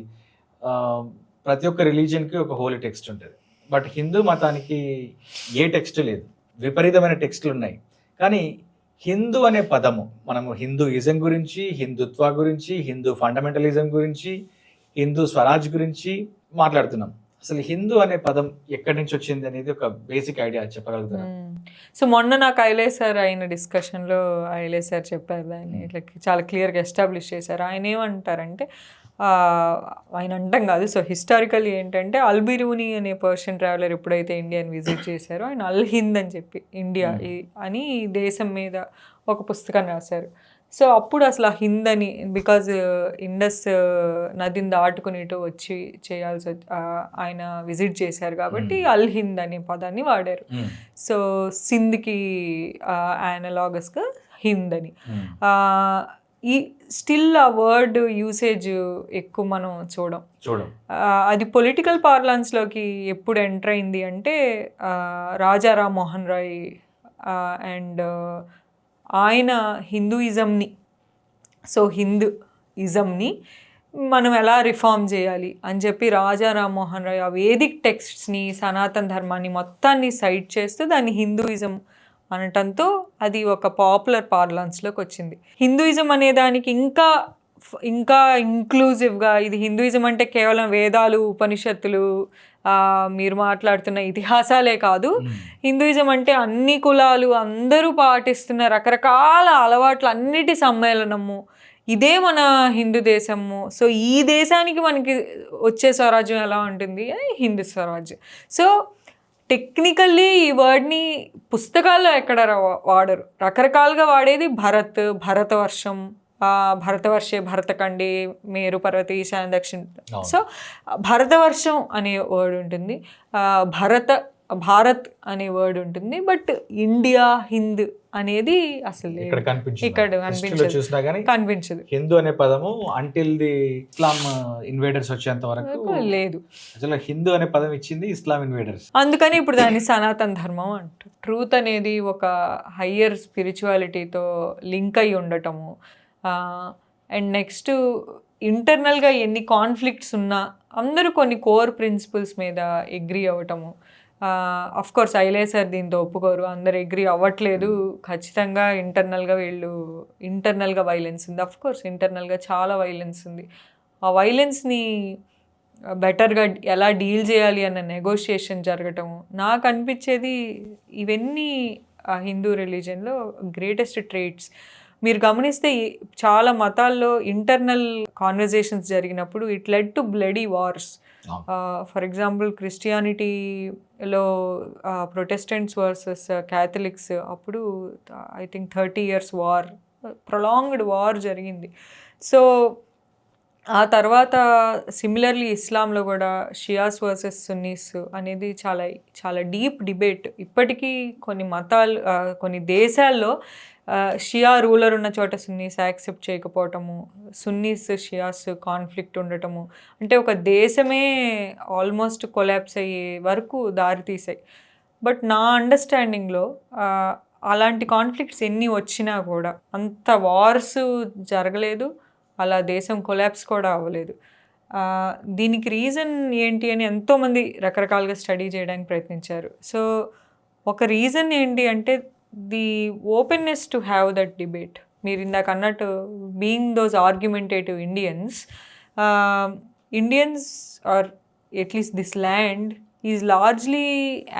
ప్రతి ఒక్క రిలీజియన్కి ఒక హోలీ టెక్స్ట్ ఉంటుంది. బట్ హిందూ మతానికి ఏ టెక్స్ట్ లేదు, విపరీతమైన టెక్స్ట్లు ఉన్నాయి. కానీ హిందూ అనే పదము, మనము హిందూయిజం గురించి, హిందుత్వ గురించి, హిందూ ఫండమెంటలిజం గురించి, హిందూ స్వరాజ్ గురించి మాట్లాడుతున్నాం. అసలు హిందూ అనే పదం ఎక్కడి నుంచి వచ్చింది అనేది ఒక బేసిక్ ఐడియా చెప్పగలుగుతారా? సో మొన్న నాకు ఐలే సార్ అయిన డిస్కషన్లో ఐలే సార్ చెప్పారు దాన్ని ఇట్లా చాలా క్లియర్గా ఎస్టాబ్లిష్ చేశారు. ఆయన ఏమంటారంటే ఆయన అంటాం కాదు, సో హిస్టారికల్లీ ఏంటంటే అల్బిరూని అనే పర్షియన్ ట్రావెలర్ ఎప్పుడైతే ఇండియాని విజిట్ చేశారో ఆయన అల్ హింద్ అని చెప్పి ఇండియా అని దేశం మీద ఒక పుస్తకం రాశారు. సో అప్పుడు అసలు ఆ హింద్ అని, బికాజ్ ఇండస్ నదిని దాటుకుని ఇటు వచ్చి చేయాల్సి ఆయన విజిట్ చేశారు కాబట్టి అల్ హింద్ అనే పదాన్ని వాడారు. సో సింధ్కి యానలాగస్గా హింద్ అని. ఈ స్టిల్ ఆ వర్డ్ యూసేజ్ ఎక్కువ మనం చూడం. అది పొలిటికల్ పార్లాన్స్లోకి ఎప్పుడు ఎంటర్ అయింది అంటే రాజా రామ్మోహన్ రాయ్ అండ్ ఆయన హిందూయిజంని, సో హిందూయిజంని మనం ఎలా రిఫార్మ్ చేయాలి అని చెప్పి రాజా రామ్మోహన్ రాయ్ ఆ వేదిక్ టెక్స్ట్స్ని, సనాతన ధర్మాన్ని మొత్తాన్ని సైట్ చేస్తూ దాన్ని హిందూయిజం అనటంతో అది ఒక పాపులర్ పార్లాన్స్లోకి వచ్చింది. హిందూయిజం అనే దానికి ఇంకా ఇంక్లూజివ్గా, ఇది హిందూయిజం అంటే కేవలం వేదాలు, ఉపనిషత్తులు, మీరు మాట్లాడుతున్న ఇతిహాసాలే కాదు, హిందూయిజం అంటే అన్ని కులాలు అందరూ పాటిస్తున్న రకరకాల అలవాట్లు అన్నిటి సమ్మేళనము, ఇదే మన హిందూ దేశము. సో ఈ దేశానికి మనకి వచ్చే స్వరాజ్యం ఎలా ఉంటుంది, హిందూ స్వరాజ్యం. సో టెక్నికల్లీ ఈ వర్డ్ని పుస్తకాల్లో ఎక్కడ వాడరు, రకరకాలుగా వాడేది భరతవర్షం, భరతవర్షే భరతఖండే మేరు పర్వత ఈశాన్య దక్షిణ. సో భరతవర్షం అనే వర్డ్ ఉంటుంది, భారత్ అనే వర్డ్ ఉంటుంది, బట్ ఇండియా హింద్ అనేది అసలు ఇక్కడ కనిపించదు. హిందూ అనే పదము అంటిల్ ది ఇస్లాం ఇన్వేడర్స్ వచ్చేంత వరకు లేదు. అసలు హిందూ అనే పదం ఇచ్చింది ఇస్లాం ఇన్వేడర్స్. అందుకని ఇప్పుడు దాన్ని సనాతన ధర్మం అంటారు. ట్రూత్ అనేది ఒక హయ్యర్ స్పిరిచువాలిటీతో లింక్ అయి ఉండటము, అండ్ నెక్స్ట్ ఇంటర్నల్గా ఎన్ని కాన్ఫ్లిక్ట్స్ ఉన్నా అందరూ కొన్ని కోర్ ప్రిన్సిపల్స్ మీద అగ్రీ అవ్వటము. అఫ్ కోర్స్ ఐలే సార్ దీంతో ఒప్పుకోరు, అందరు అగ్రీ అవ్వట్లేదు, ఖచ్చితంగా ఇంటర్నల్గా వైలెన్స్ ఉంది. అఫ్ కోర్స్ ఇంటర్నల్గా చాలా వైలెన్స్ ఉంది. ఆ వైలెన్స్ని బెటర్గా ఎలా డీల్ చేయాలి అన్న నెగోషియేషన్ జరగటము నాకు అనిపించేది ఇవన్నీ హిందూ రిలీజన్లో గ్రేటెస్ట్ ట్రేట్స్. మీరు గమనిస్తే చాలా మతాల్లో ఇంటర్నల్ కాన్వర్జేషన్స్ జరిగినప్పుడు it led to bloody wars. For example క్రిస్టియానిటీలో ప్రొటెస్టెంట్స్ వర్సెస్ క్యాథలిక్స్, అప్పుడు I think 30 years war, prolonged war జరిగింది. సో ఆ తర్వాత సిమిలర్లీ ఇస్లాంలో కూడా షియాస్ వర్సెస్ సున్నీస్ అనేది చాలా చాలా డీప్ డిబేట్. ఇప్పటికీ కొన్ని దేశాల్లో షియా రూలర్ ఉన్న చోట సున్నీస్ యాక్సెప్ట్ చేయకపోవటము, సున్నీస్ షియాస్ కాన్ఫ్లిక్ట్ ఉండటము, అంటే ఒక దేశమే ఆల్మోస్ట్ కొలాప్స్ అయ్యే వరకు దారితీసాయి. బట్ నా అండర్స్టాండింగ్లో అలాంటి కాన్ఫ్లిక్ట్స్ ఎన్ని వచ్చినా కూడా అంత వార్స్ జరగలేదు, అలా దేశం కొలాప్స్ కూడా అవ్వలేదు. దీనికి రీజన్ ఏంటి అని ఎంతోమంది రకరకాలుగా స్టడీ చేయడానికి ప్రయత్నించారు. సో ఒక రీజన్ ఏంటి అంటే the openness to have that debate. మీరు ఇందాక అన్నట్టు being those argumentative Indians or at least this land is largely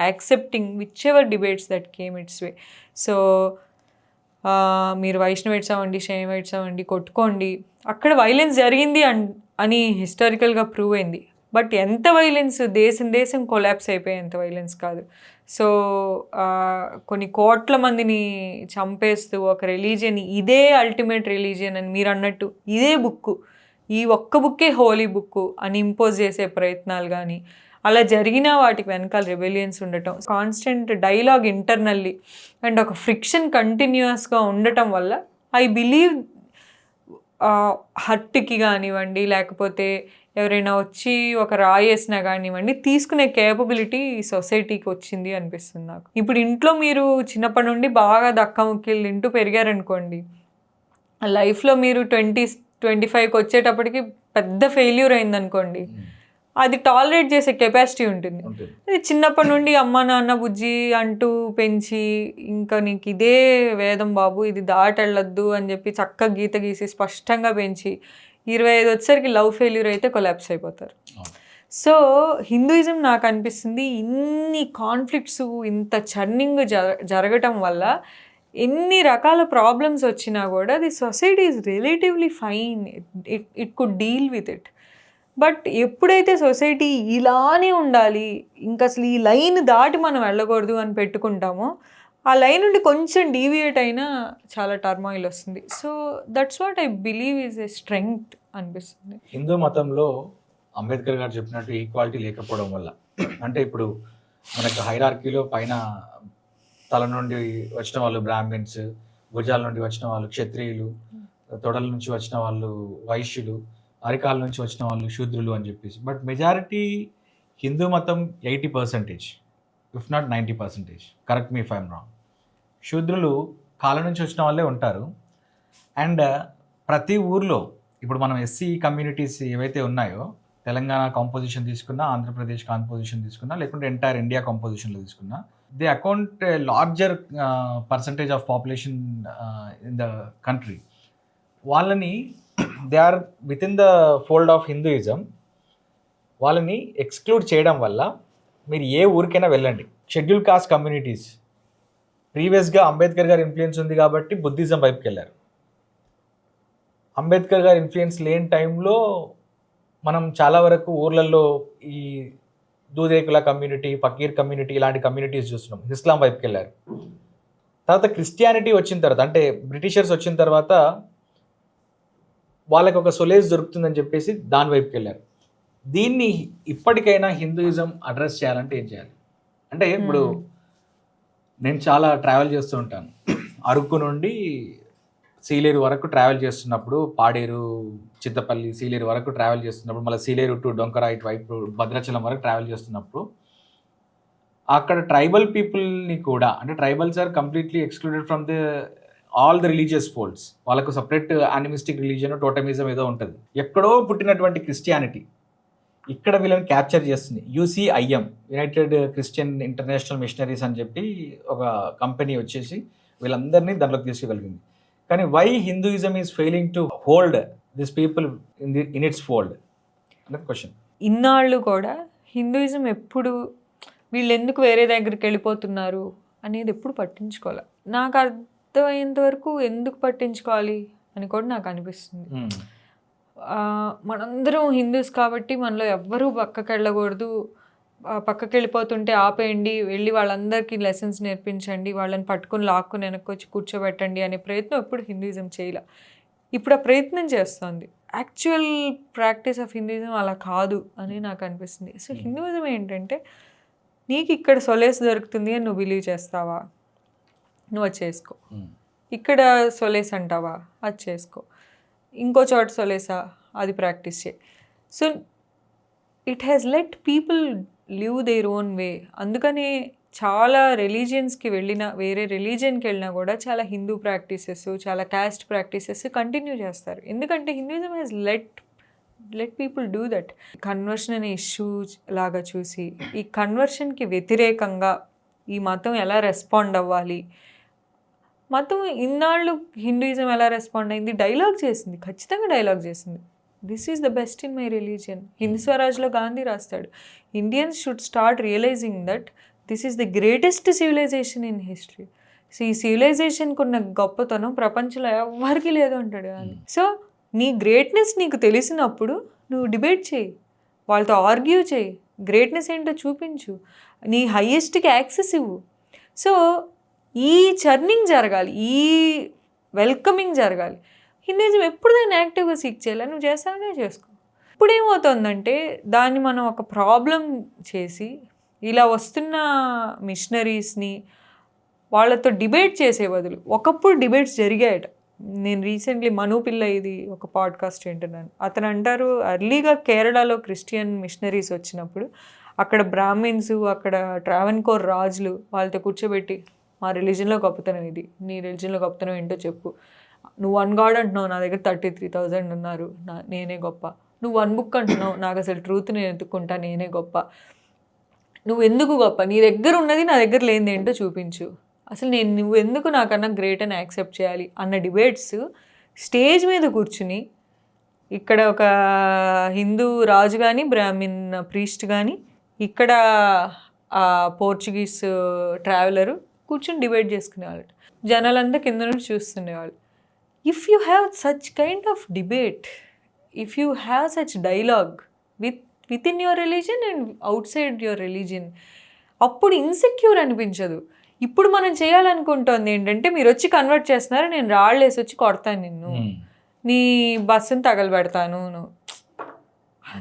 accepting whichever debates that came its way. So మీరు వైష్ణవైట్స్ అవ్వండి, శైవైట్స్ అవ్వండి, కొట్టుకోండి, అక్కడ వైలెన్స్ జరిగింది అని హిస్టారికల్గా ప్రూవ్ అయింది. బట్ ఎంత వైలెన్స్, దేశం కొలాప్స్ అయిపోయేంత వైలెన్స్ కాదు. సో కొన్ని కోట్ల మందిని చంపేస్తూ ఒక రిలీజియన్, ఇదే అల్టిమేట్ రిలీజియన్ అని మీరు అన్నట్టు ఇదే బుక్కు, ఈ ఒక్క బుక్కే హోలీ బుక్కు అని ఇంపోజ్ చేసే ప్రయత్నాలు కానీ అలా జరిగిన వాటికి వెనకాల రెబెలియన్స్ ఉండటం, కాన్స్టెంట్ డైలాగ్ ఇంటర్నల్లీ అండ్ ఒక ఫ్రిక్షన్ కంటిన్యూస్గా ఉండటం వల్ల ఐ బిలీవ్ హర్ట్కి కానివ్వండి, లేకపోతే ఎవరైనా వచ్చి ఒక రాయేసినా కానివ్వండి, తీసుకునే కేపబిలిటీ సొసైటీకి వచ్చింది అనిపిస్తుంది నాకు. ఇప్పుడు ఇంట్లో మీరు చిన్నప్పటి నుండి బాగా దక్కముక్కిలు తింటూ పెరిగారనుకోండి, లైఫ్లో మీరు 20-25కి వచ్చేటప్పటికి పెద్ద ఫెయిల్యూర్ అయిందనుకోండి, అది టాలరేట్ చేసే కెపాసిటీ ఉంటుంది. ఉంటుంది. అది చిన్నప్పటి నుండి అమ్మ నాన్న బుజ్జి అంటూ పెంచి ఇంకా నీకు ఇదే వేదం బాబు ఇది దాటెళ్ళొద్దు అని చెప్పి చక్కగా గీత గీసి స్పష్టంగా పెంచి 25 వచ్చేసరికి లవ్ ఫెయిల్యూర్ అయితే కొలాప్స్ అయిపోతారు. సో హిందూయిజం నాకు అనిపిస్తుంది ఇన్ని కాన్ఫ్లిక్ట్స్ ఇంత చర్నింగ్ జరగటం వల్ల ఎన్ని రకాల ప్రాబ్లమ్స్ వచ్చినా కూడా the society is relatively fine, it could deal with it. But ఎప్పుడైతే సొసైటీ ఇలానే ఉండాలి ఇంకా అసలు ఈ లైన్ దాటి మనం వెళ్ళకూడదు అని పెట్టుకుంటామో ఆ లైన్ నుండి కొంచెం డీవియేట్ అయినా చాలా టర్మాయిల్ వస్తుంది. So that's what I believe is a strength అనిపిస్తుంది. హిందూ మతంలో అంబేద్కర్ గారు చెప్పినట్టు ఈక్వాలిటీ లేకపోవడం వల్ల, అంటే ఇప్పుడు మనకు హైరార్కీలో పైన తల నుండి వచ్చిన వాళ్ళు బ్రాహ్మిన్స్, భుజాల నుండి వచ్చిన వాళ్ళు క్షత్రియులు, తొడల నుంచి వచ్చిన వాళ్ళు వైశ్యులు, అరికాల నుంచి వచ్చిన వాళ్ళు శూద్రులు అని చెప్పేసి. బట్ మెజారిటీ హిందూ మతం 80%, if not 90%, correct me if I'm wrong, శూద్రులు కాల నుంచి వచ్చిన వాళ్ళే ఉంటారు. అండ్ ప్రతి ఊర్లో ఇప్పుడు మనం ఎస్సీ కమ్యూనిటీస్ ఏవైతే ఉన్నాయో, తెలంగాణ కాంపోజిషన్ తీసుకున్నా, ఆంధ్రప్రదేశ్ కాంపోజిషన్ తీసుకున్నా, లేకుంటే ఎంటైర్ ఇండియా కాంపోజిషన్లో తీసుకున్నా, they account larger percentage of population in the country. వాళ్ళని they are within the fold of Hinduism. వాళ్ళని ఎక్స్క్లూడ్ చేయడం వల్ల మీరు ఏ ఊరికైనా వెళ్ళండి, షెడ్యూల్ కాస్ట్ కమ్యూనిటీస్ ప్రీవియస్గా అంబేద్కర్ గారి ఇన్ఫ్లుయెన్స్ ఉంది కాబట్టి బుద్ధిజం వైపుకి వెళ్ళారు. అంబేద్కర్ గారి ఇన్ఫ్లుయెన్స్ లేని టైంలో మనం చాలా వరకు ఊర్లలో ఈ దూదేకుల కమ్యూనిటీ, ఫకీర్ కమ్యూనిటీ ఇలాంటి కమ్యూనిటీస్ చూస్తున్నాం. ఇస్లాం వైపుకి వెళ్ళారు. తర్వాత క్రిస్టియానిటీ వచ్చిన తర్వాత, అంటే బ్రిటిషర్స్ వచ్చిన తర్వాత వాళ్ళకి ఒక సొలేజ్ దొరుకుతుందని చెప్పేసి దాని వైపుకి వెళ్ళారు. దీన్ని ఇప్పటికైనా హిందూయిజం అడ్రస్ చేయాలంటే ఏం చేయాలి? అంటే ఇప్పుడు నేను చాలా ట్రావెల్ చేస్తూ ఉంటాను. అరకు నుండి సీలేరు వరకు ట్రావెల్ చేస్తున్నప్పుడు, పాడేరు, చింతపల్లి, సీలేరు వరకు ట్రావెల్ చేస్తున్నప్పుడు, మళ్ళీ సీలేరు టు డొంకరా ఇటువైపు భద్రాచలం వరకు ట్రావెల్ చేస్తున్నప్పుడు అక్కడ ట్రైబల్ పీపుల్ని కూడా, అంటే tribals are completely excluded from the all the religious folds. వాళ్ళకు సపరేట్ యానిమిస్టిక్ రిలీజియన్, టోటమిజం ఏదో ఉంటుంది. ఎక్కడో పుట్టినటువంటి క్రిస్టియానిటీ ఇక్కడ వీళ్ళని క్యాప్చర్ చేస్తుంది. UCIM, United Christian International missionaries అని చెప్పి ఒక కంపెనీ వచ్చేసి వీళ్ళందరినీ దాంట్లోకి తీసుకోగలిగింది. కానీ why Hinduism is failing to hold this people in its fold అనేది క్వశ్చన్. ఇన్నాళ్ళు కూడా హిందూయిజం ఎప్పుడు వీళ్ళు ఎందుకు వేరే దగ్గరికి వెళ్ళిపోతున్నారు అనేది ఎప్పుడు పట్టించుకోవాలి. నాకు అర్థమయ్యేంత వరకు ఎందుకు పట్టించుకోవాలి అని కూడా నాకు అనిపిస్తుంది. మనందరం హిందూస్ కాబట్టి మనలో ఎవ్వరూ పక్కకి వెళ్ళకూడదు, పక్కకి వెళ్ళిపోతుంటే ఆపేయండి, వెళ్ళి వాళ్ళందరికీ లెసన్స్ నేర్పించండి, వాళ్ళని పట్టుకొని లాక్కుని వెనక్కి వచ్చి కూర్చోబెట్టండి అనే ప్రయత్నం ఎప్పుడు హిందూయిజం చేయలే. ఇప్పుడు ఆ ప్రయత్నం చేస్తుంది. యాక్చువల్ ప్రాక్టీస్ ఆఫ్ హిందూయిజం అలా కాదు అని నాకు అనిపిస్తుంది. సో హిందూయిజం ఏంటంటే నీకు ఇక్కడ సొలేస్ దొరుకుతుంది అని నువ్వు బిలీవ్ చేస్తావా, నువ్వు అది చేసుకో. ఇక్కడ సొలేస్ అంటావా, అది చేసుకో. ఇంకో చోట సొలేసా, అది ప్రాక్టీస్ చేయి. So it has let people live their own way. అందుకనే చాలా రిలీజియన్స్కి వెళ్ళినా, వేరే రిలీజియన్కి వెళ్ళినా కూడా చాలా హిందూ ప్రాక్టీసెస్, చాలా క్యాస్ట్ ప్రాక్టీసెస్ కంటిన్యూ చేస్తారు. ఎందుకంటే Hinduism has let people do that. Conversion అనే ఇష్యూ లాగా చూసి ఈ కన్వర్షన్కి వ్యతిరేకంగా ఈ మతం ఎలా రెస్పాండ్ అవ్వాలి, మతం ఇన్నాళ్ళు హిందూయిజం ఎలా రెస్పాండ్ అయింది, డైలాగ్ చేసింది, ఖచ్చితంగా డైలాగ్ చేసింది. This is the best in my religion. Hindu స్వరాజ్లో గాంధీ రాస్తాడు, Indians should start realizing that this is the greatest civilization in history. So ఈ సివిలైజేషన్కి ఉన్న గొప్పతనం ప్రపంచంలో ఎవరికి లేదు అంటాడు గాంధీ. సో నీ గ్రేట్నెస్ నీకు తెలిసినప్పుడు నువ్వు డిబేట్ చేయి, వాళ్ళతో ఆర్గ్యూ చేయి, గ్రేట్నెస్ ఏంటో చూపించు, నీ హైయెస్ట్కి యాక్సెస్ ఇవ్వు. సో ఈ చర్నింగ్ జరగాలి, ఈ వెల్కమింగ్ జరగాలి. హిందూయిజం ఎప్పుడు దాన్ని యాక్టివ్గా సీక్ చేయాలి, నువ్వు చేస్తావనే చేసుకో. ఇప్పుడు ఏమవుతుందంటే దాన్ని మనం ఒక ప్రాబ్లం చేసి ఇలా వస్తున్న మిషనరీస్ని వాళ్ళతో డిబేట్ చేసే బదులు, ఒకప్పుడు డిబేట్స్ జరిగాయట. నేను రీసెంట్లీ మను పిల్ల ఇది ఒక పాడ్కాస్ట్ వింటున్నాను. అతను అంటారు అర్లీగా కేరళలో క్రిస్టియన్ మిషనరీస్ వచ్చినప్పుడు అక్కడ బ్రాహ్మిన్స్, అక్కడ ట్రావెన్కోర్ రాజులు వాళ్ళతో కూర్చోబెట్టి మా రిలీజన్లో గొప్పతనం ఇది, నీ రిలీజన్లో గొప్పతనం ఏంటో చెప్పు, నువ్వు 1 గాడ్ అంటున్నావు, నా దగ్గర 33,000 ఉన్నారు, నేనే గొప్ప, నువ్వు 1 బుక్ అంటున్నావు, నాకు అసలు ట్రూత్ నేను ఎత్తుకుంటా, నేనే గొప్ప. నువ్వు ఎందుకు గొప్ప? నీ దగ్గర ఉన్నది నా దగ్గర లేనిది ఏంటో చూపించు. అసలు నువ్వు ఎందుకు నాకన్నా గ్రేట్ అని యాక్సెప్ట్ చేయాలి అన్న డిబేట్స్ స్టేజ్ మీద కూర్చుని, ఇక్కడ ఒక హిందూ రాజు కానీ బ్రాహ్మిన్ ప్రీస్ట్ కానీ, ఇక్కడ పోర్చుగీస్ ట్రావెలరు కూర్చొని డిబేట్ చేసుకునేవాళ్ళు. జనాలంతా కింద నుంచి చూస్తుండేవాళ్ళు. If you have such kind of debate, if you have such dialogue within your religion and outside your religion, అప్పుడు ఇన్సెక్యూర్ అనిపించదు. ఇప్పుడు మనం చేయాలనుకుంటోంది ఏంటంటే, మీరు వచ్చి కన్వర్ట్ చేస్తున్నారు, నేను రాళ్ళేసి వచ్చి కొడతాను నిన్ను, నీ బస్సును తగలబెడతాను.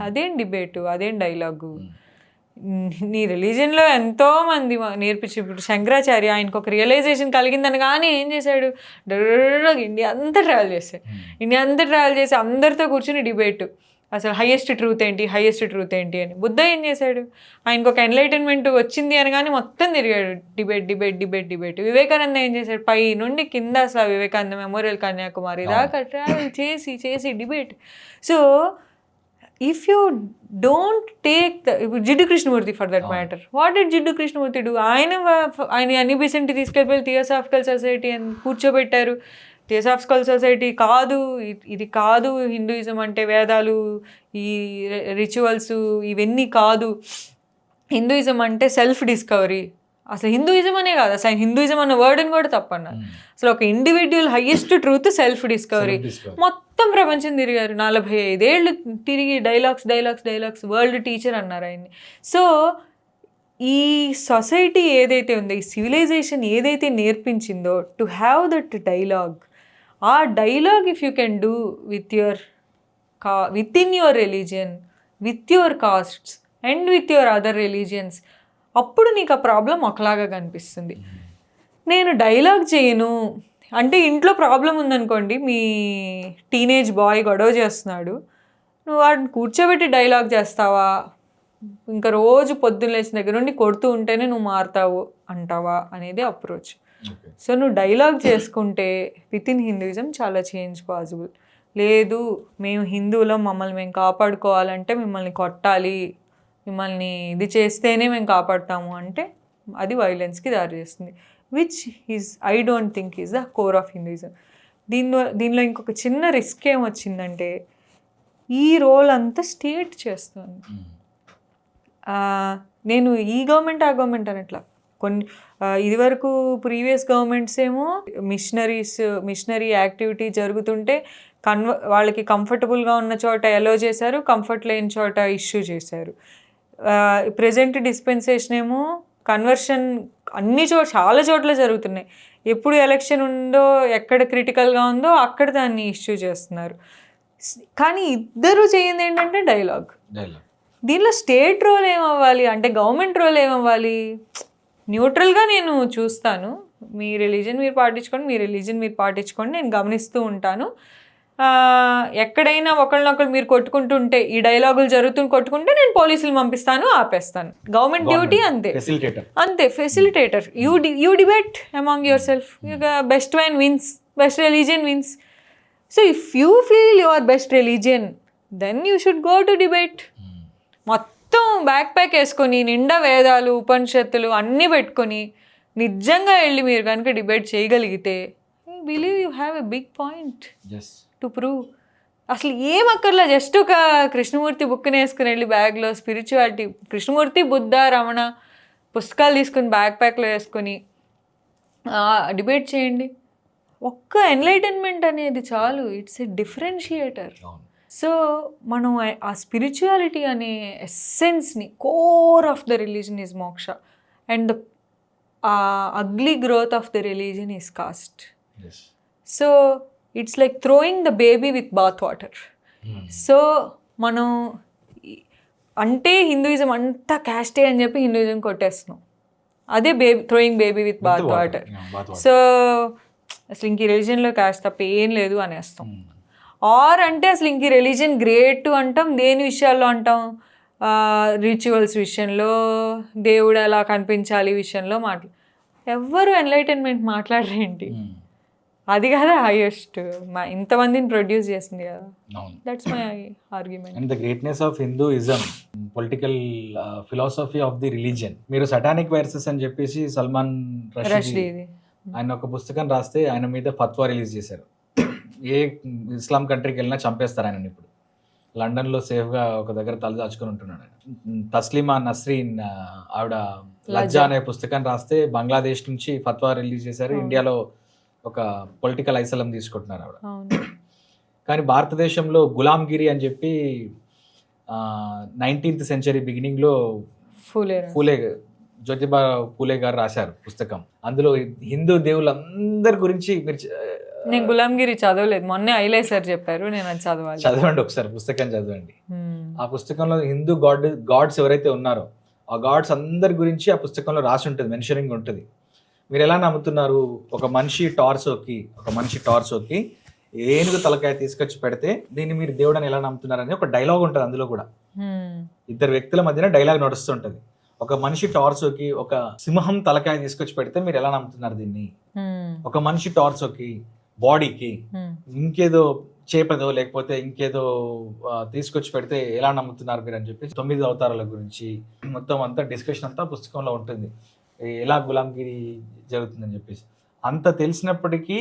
అదేం డిబేటు, అదేం డైలాగు. నీ రిలీజన్లో ఎంతోమంది నేర్పించి, ఇప్పుడు శంకరాచార్య ఆయనకు ఒక రియలైజేషన్ కలిగిందని కానీ ఏం చేశాడు, ఇండియా అంతా ట్రావెల్ చేశాడు. ఇండియా అంతా ట్రావెల్ చేసి అందరితో కూర్చుని డిబేటు, అసలు హైయెస్ట్ ట్రూత్ ఏంటి అని. బుద్ధ ఏం చేశాడు, ఆయనకు ఒక ఎన్లైటన్మెంట్ వచ్చింది అని కానీ మొత్తం తిరిగాడు, డిబేట్. వివేకానంద ఏం చేశాడు, పై నుండి కింద అసలు వివేకానంద మెమోరియల్ కన్యాకుమారి దాకా ట్రావెల్ చేసి debate. So if you don't take Jiddu Krishnamurti for that matter, what did Jiddu Krishnamurti do? ఆయన అన్ని బెసెంట్ తీసుకెళ్ళి థియోసాఫికల్ సొసైటీ అని కూర్చోబెట్టారు. థియోసాఫికల్ సొసైటీ కాదు, ఇది కాదు హిందూయిజం అంటే, వేదాలు ఈ రిచువల్స్ ఇవన్నీ కాదు, హిందూయిజం అంటే సెల్ఫ్ డిస్కవరీ. అసలు హిందూయిజం అనే కాదు, అసలు హిందూయిజం అన్న వర్డ్ని కూడా తప్పన్నారు. అసలు ఒక individual highest truth self discovery. మొత్తం ప్రపంచం తిరిగారు, 45 ఏళ్ళు తిరిగి డైలాగ్స్ వరల్డ్ టీచర్ అన్నారు ఆయన్ని. సో ఈ సొసైటీ ఏదైతే ఉందో, ఈ సివిలైజేషన్ ఏదైతే నేర్పించిందో టు హ్యావ్ దట్ డైలాగ్, ఆ dialogue if you can do with in your religion, with your costs and with your other religions, అప్పుడు నీకు ఆ ప్రాబ్లం ఒకలాగా కనిపిస్తుంది. నేను డైలాగ్ చేయను అంటే, ఇంట్లో ప్రాబ్లం ఉందనుకోండి, మీ టీనేజ్ బాయ్ గొడవ చేస్తున్నాడు, నువ్వు వాడిని కూర్చోబెట్టి డైలాగ్ చేస్తావా, ఇంకా రోజు పొద్దున్న లేచిన దగ్గర నుండి కొడుతూ ఉంటేనే నువ్వు మారుతావు అంటావా అనేది అప్రోచ్. సో నువ్వు డైలాగ్ చేసుకుంటే విత్ ఇన్ హిందూయిజం చాలా చేంజ్ పాసిబుల్. లేదు మేము హిందువులో మమ్మల్ని మేము కాపాడుకోవాలంటే మిమ్మల్ని కొట్టాలి, మిమ్మల్ని ఇది చేస్తేనే మేము కాపాడుతాము అంటే అది వైలెన్స్కి దారి చేస్తుంది, which I don't think is the core of Hinduism. దీనిలో ఇంకొక చిన్న రిస్క్ ఏమొచ్చిందంటే, ఈ రోల్ అంతా స్టేట్ చేస్తుంది. నేను ఈ గవర్నమెంట్ ఆ గవర్నమెంట్ అనట్లా, ఇదివరకు ప్రీవియస్ గవర్నమెంట్స్ ఏమో మిషనరీ యాక్టివిటీ జరుగుతుంటే వాళ్ళకి కంఫర్టబుల్గా ఉన్న చోట అలో చేశారు, కంఫర్ట్ లేని చోట ఇష్యూ చేశారు. ప్రెజెంట్ డిస్పెన్సేషన్ ఏమో కన్వర్షన్ చాలా చోట్ల జరుగుతున్నాయి. ఎప్పుడు ఎలక్షన్ ఉందో, ఎక్కడ క్రిటికల్గా ఉందో అక్కడ దాన్ని ఇష్యూ చేస్తున్నారు. కానీ ఇద్దరు చేయింది ఏంటంటే డైలాగ్. దీనిలో స్టేట్ రోల్ ఏమవ్వాలి అంటే, గవర్నమెంట్ రోల్ ఏమవ్వాలి, న్యూట్రల్గా నేను చూస్తాను, మీ రిలీజన్ మీరు పాటించుకోండి, నేను గమనిస్తూ ఉంటాను. ఎక్కడైనా ఒకళ్ళనొకళ్ళు మీరు కొట్టుకుంటుంటే, ఈ డైలాగులు జరుగుతూ నేను పోలీసులు పంపిస్తాను, ఆపేస్తాను. గవర్నమెంట్ డ్యూటీ అంతే, facilitator. You debate among yourself, best one wins, best religion wins. So if you feel your best religion, then you should go to debate. మొత్తం బ్యాక్ ప్యాక్ వేసుకొని, నిండా వేదాలు ఉపనిషత్తులు అన్నీ పెట్టుకొని నిజంగా వెళ్ళి మీరు కనుక డిబేట్ చేయగలిగితే, I believe you have a big point to prove. అసలు ఏం అక్కర్లా, జస్ట్ ఒక కృష్ణమూర్తి బుక్ని వేసుకుని వెళ్ళి బ్యాగ్లో స్పిరిచువాలిటీ, కృష్ణమూర్తి, బుద్ధ, రమణ పుస్తకాలు తీసుకుని బ్యాక్ ప్యాక్లో వేసుకొని డిబేట్ చేయండి. ఒక్క ఎన్లైటన్మెంట్ అనేది చాలు, ఇట్స్ ఎ డిఫరెన్షియేటర్. సో మనం ఆ స్పిరిచువాలిటీ అనే ఎస్సెన్స్ని, core of the religion is moksha, and the ugly growth of the religion is caste. So it's like throwing the baby with bath water. So మనం అంటే హిందూయిజం అంతా క్యాస్టే అని చెప్పి హిందూయిజం కొట్టేస్తున్నాం, అదే throwing baby with bath water. So అసలు ఇంక ఈ రిలీజన్లో క్యాస్ట్ తప్ప ఏం లేదు అనేస్తాం. ఆర్ అంటే అసలు ఇంక రిలీజన్ గ్రేట్ అంటాం, దేని విషయాల్లో అంటాం, రిచువల్స్ విషయంలో, దేవుడు ఎలా కనిపించాలి విషయంలో ఎవ్వరు ఎన్లైటన్మెంట్ మాట్లాడరేంటి? అది కదా హైయెస్ట్, ఇంతమందిని ప్రొడ్యూస్ చేసింది కదా. అవును. That's my argument. And the greatness of Hinduism, political philosophy of the religion. మీరు సటానిక్ వైరసెస్ అని చెప్పేసి సల్మాన్ రషీదీ ఇది ఆయన ఒక పుస్తకం రాస్తే ఆయన మీద ఫత్వా రిలీజ్ చేశారు. ఏ ఇస్లాం కంట్రీకి వెళ్ళినా చంపేస్తారు ఆయన. ఇప్పుడు లండన్లో సేఫ్గా ఒక దగ్గర తలదాచుకొని ఉంటున్నాడు ఆయన. తస్లీమా నస్రీన్ ఆవిడ లజ్జా అనే పుస్తకం రాస్తే బంగ్లాదేశ్ నుంచి ఫత్వా రిలీజ్ చేశారు. ఇండియాలో ఒక పొలిటికల్ ఐసలం తీసుకుంటున్నారు ఆవిడ. కానీ భారతదేశంలో గులాంగిరి అని చెప్పి 19th సెంచరీ బిగినింగ్లో ఫూలే జ్యోతిబా పూలే గారు రాశారు పుస్తకం. అందులో హిందూ దేవులందరి గురించి మీరు నేను గులాంగిరి చదవలేదు, మొన్నే ఐలేసర్ చెప్పారు, నేను అది చదవాలి. చదవండి ఒకసారి, పుస్తకం చదవండి. ఆ పుస్తకంలో హిందూ గాడ్స్ ఎవరైతే ఉన్నారో ఆ గాడ్స్ అందరి గురించి ఆ పుస్తకంలో రాసి ఉంటుంది, మెన్షనింగ్ ఉంటుంది. మీరు ఎలా నమ్ముతున్నారు? ఒక మనిషి టార్సోకి ఏనుగు తలకాయ తీసుకొచ్చి పెడితే దీన్ని మీరు దేవుడని ఎలా నమ్ముతున్నారని ఒక డైలాగ్ ఉంటుంది. అందులో కూడా ఇద్దరు వ్యక్తుల మధ్యన డైలాగ్ నడుస్తుంటది. ఒక మనిషి టార్సోకి ఒక సింహం తలకాయ తీసుకొచ్చి పెడితే మీరు ఎలా నమ్ముతున్నారు దీన్ని? ఒక మనిషి టార్సోకి బాడీకి ఇంకేదో చేపదో లేకపోతే ఇంకేదో తీసుకొచ్చి పెడితే ఎలా నమ్ముతున్నారు మీరు అని చెప్పి 9 అవతారాల గురించి మొత్తం అంతా డిస్కషన్ అంతా పుస్తకంలో ఉంటుంది. ఎలా గులాంగిరి జరుగుతుందని చెప్పేసి అంత తెలిసినప్పటికీ